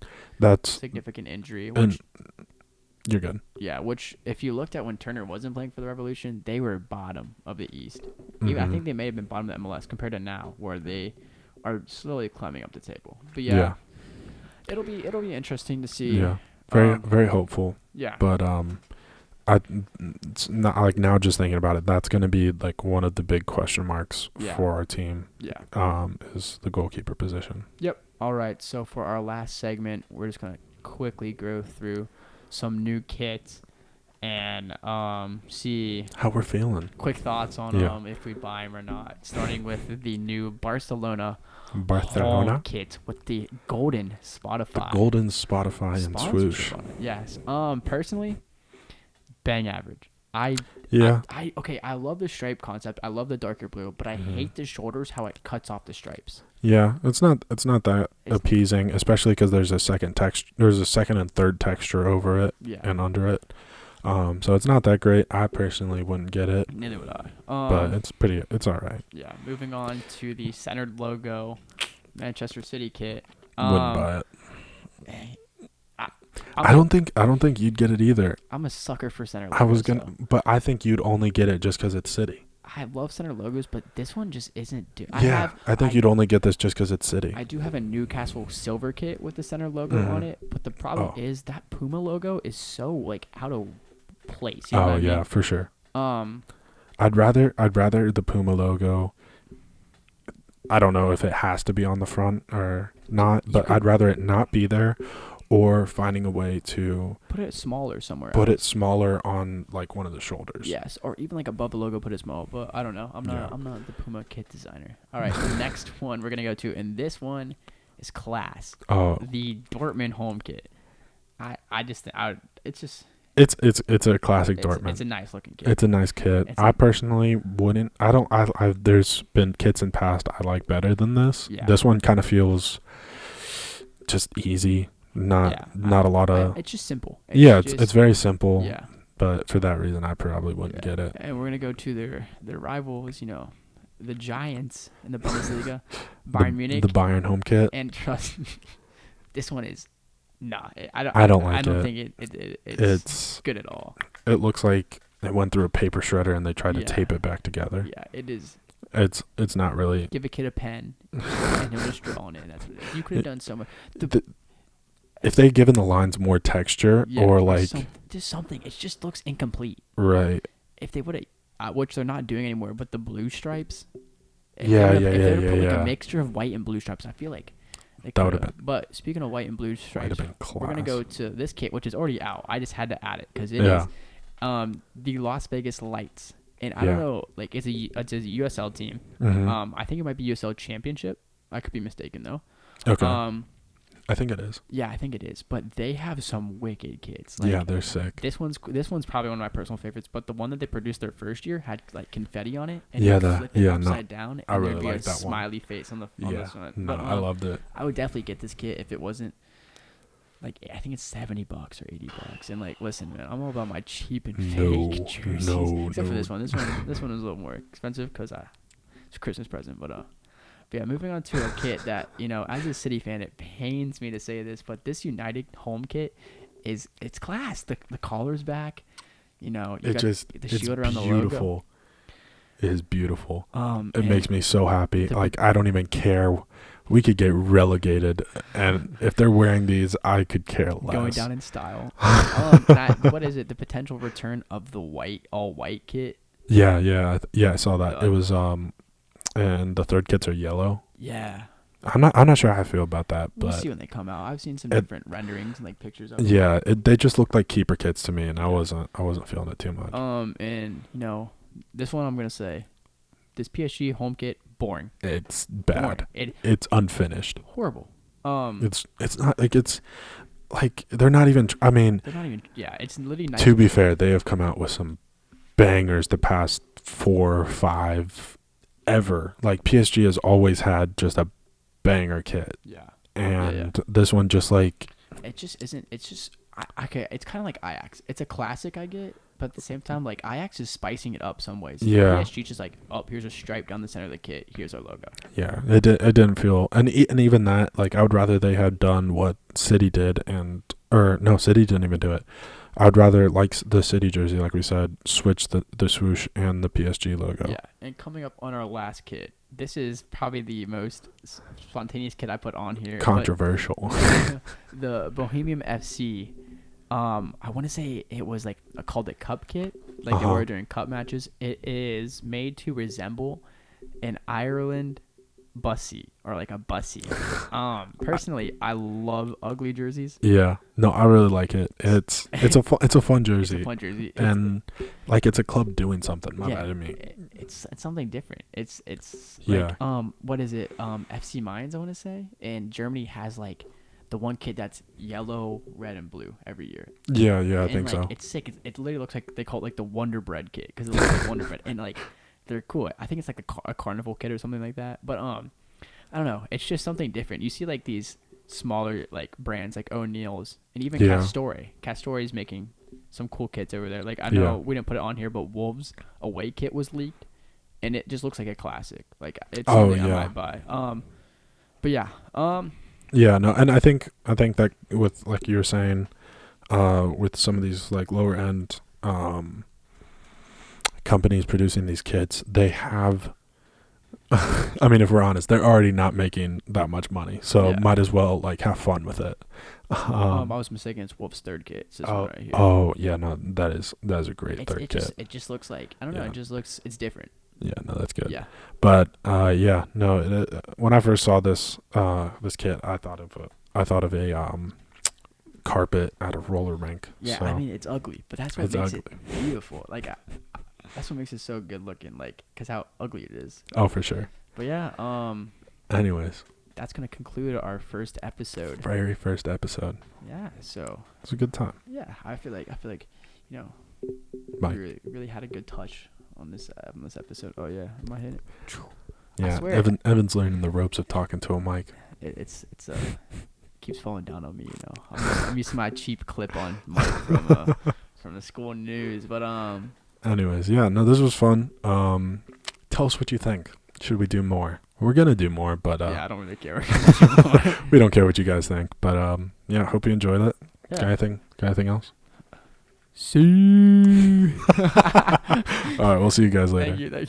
significant injury. Which, you're good. Yeah, which if you looked at when Turner wasn't playing for the Revolution, they were bottom of the East. Even, I think they may have been bottom of the MLS compared to now, where they are slowly climbing up the table. But it'll be interesting to see. Yeah, very hopeful. Yeah, but it's not like now just thinking about it. That's going to be like one of the big question marks for our team. Yeah, is the goalkeeper position. Yep. All right. So for our last segment, we're just gonna quickly go through some new kits and see how we're feeling. Quick thoughts on if we buy them or not. Starting with the new Barcelona home kit with the golden Spotify. The golden Spotify and swoosh. Yes. Personally, bang average. I love the stripe concept. I love the darker blue, but I hate the shoulders, how it cuts off the stripes. Yeah, it's not that appeasing, especially because there's a second and third texture over it and under it. So it's not that great. I personally wouldn't get it. Neither would I. But it's all right. Yeah. Moving on to the centered logo Manchester City kit. Wouldn't buy it. I don't think you'd get it either. I'm a sucker for center logos. But I think you'd only get it just because it's City. I love center logos, but this one just isn't. I think you'd only get this just because it's City. I do have a Newcastle silver kit with the center logo on it, but the problem is that Puma logo is so like out of place. You know what I mean? For sure. I'd rather the Puma logo. I don't know if it has to be on the front or not, but I'd rather it not be there. Or finding a way to put it smaller somewhere. Put it smaller on like one of the shoulders. Yes, or even like above the logo, put it small. But I don't know. I'm not the Puma kit designer. All right, the next one we're gonna go to, and this one is class. Oh, the Dortmund home kit. It's a classic Dortmund. It's a nice looking kit. It's a nice kit. I personally wouldn't. There's been kits in past I like better than this. Yeah. This one kind of feels just easy. Not a lot of. It's just simple. It's very simple. Yeah. But for that reason, I probably wouldn't get it. And we're gonna go to their rivals. The Giants in the Bundesliga, Bayern Munich. The Bayern home kit. And trust me, this one is I don't think it's good at all. It looks like it went through a paper shredder and they tried to tape it back together. Yeah, it is. It's not really. Give a kid a pen and he'll just draw on it. That's what it is. You could have done so much. If they'd given the lines more texture or like just something, it just looks incomplete. Right. If they would have, which they're not doing anymore, but the blue stripes. If they put a mixture of white and blue stripes, I feel like that would have been. But speaking of white and blue stripes, we're gonna go to this kit, which is already out. I just had to add it because it is the Las Vegas Lights, and I don't know, like it's a USL team. Mm-hmm. I think it might be USL Championship. I could be mistaken though. Okay. I think it is. Yeah, I think it is. But they have some wicked kits. They're sick. This one's probably one of my personal favorites. But the one that they produced their first year had like confetti on it, and flip it upside down, and I really there'd like be a that smiley face on this one. No, I loved it. I would definitely get this kit if it wasn't like I think it's $70 or $80. And like, listen, man, I'm all about my cheap and fake jerseys. Except for this one. This one is a little more expensive because it's a Christmas present, but yeah, moving on to a kit that, as a City fan, it pains me to say this, but this United home kit it's class. The collar's back. You got the shield around the logo. It is beautiful. It makes me so happy. I don't even care. We could get relegated, and if they're wearing these, I could care less. Going down in style. What is it? The potential return of the all white kit. Yeah, I saw that. It was and the third kits are yellow. Yeah. I'm not sure how I feel about that, but we'll see when they come out. I've seen some different renderings and like pictures of them. Yeah, they just look like keeper kits to me, and I wasn't feeling it too much. And this one I'm gonna say, this PSG home kit boring. It's bad. It's unfinished. Horrible. It's not like it's like they're not even. I mean, they're not even. Yeah, it's literally nice. To be fair, they have come out with some bangers the past 4 or 5 ever. Like PSG has always had just a banger kit. Yeah. And this one just like it just isn't. It's just okay. It's kind of like Ajax. It's a classic, I get, but at the same time, like Ajax is spicing it up some ways. Yeah. PSG just like, oh, here's a stripe down the center of the kit. Here's our logo. Yeah, it didn't feel, and even that, like I would rather they had done what City did, City didn't even do it. I'd rather, like the City jersey, like we said, switch the swoosh and the PSG logo. Yeah, and coming up on our last kit, this is probably the most spontaneous kit I put on here. Controversial. The Bohemian FC, I want to say it was like called a cup kit, like they were during cup matches. It is made to resemble an Ireland bussy or like a bussy. Personally, I love ugly jerseys. Yeah, no, I really like it. It's a fun jersey. It's a fun jersey, and like it's a club doing something. My bad, me. It's something different. It's like what is it? FC Mainz, I want to say, and Germany has like the one kit that's yellow, red, and blue every year. Yeah, I think so. It's sick. It literally looks like they call it like the Wonder Bread kit because it looks like Wonder Bread, and like they're cool. I think it's like a carnival kit or something like that. But I don't know. It's just something different. You see like these smaller like brands like O'Neill's and even Castore. Castore is making some cool kits over there. Like I know we didn't put it on here, but Wolves away kit was leaked, and it just looks like a classic. Like it's something I might buy. But yeah. Yeah, no, and I think that with like you were saying, with some of these like lower end companies producing these kits, they have. I mean, if we're honest, they're already not making that much money, so might as well like have fun with it. I was mistaken. It's Wolf's third kit. It's this one right here. Oh yeah, no, that is a great third kit. It just looks like I don't know. It just looks it's different. Yeah, no, that's good. Yeah, but when I first saw this kit, I thought of a carpet at a roller rink. Yeah, so. I mean it's ugly, but that's what makes it beautiful. Like that's what makes it so good looking. Like because how ugly it is. Oh, for sure. But yeah. Anyways, that's gonna conclude our first episode. Very first episode. Yeah. So. It's a good time. Yeah, I feel like we really had a good touch on this episode. Oh yeah, am I hitting it? Yeah, Evan's learning the ropes of talking to a mic. It's keeps falling down on me, you know. I'm used to my cheap clip-on mic from the school news, but Anyways, yeah, no, this was fun. Tell us what you think. Should we do more? We're gonna do more, but yeah, I don't really care. We don't care what you guys think, but yeah, hope you enjoyed it. Yeah. Got anything else? See. All right, we'll see you guys later. Thank you.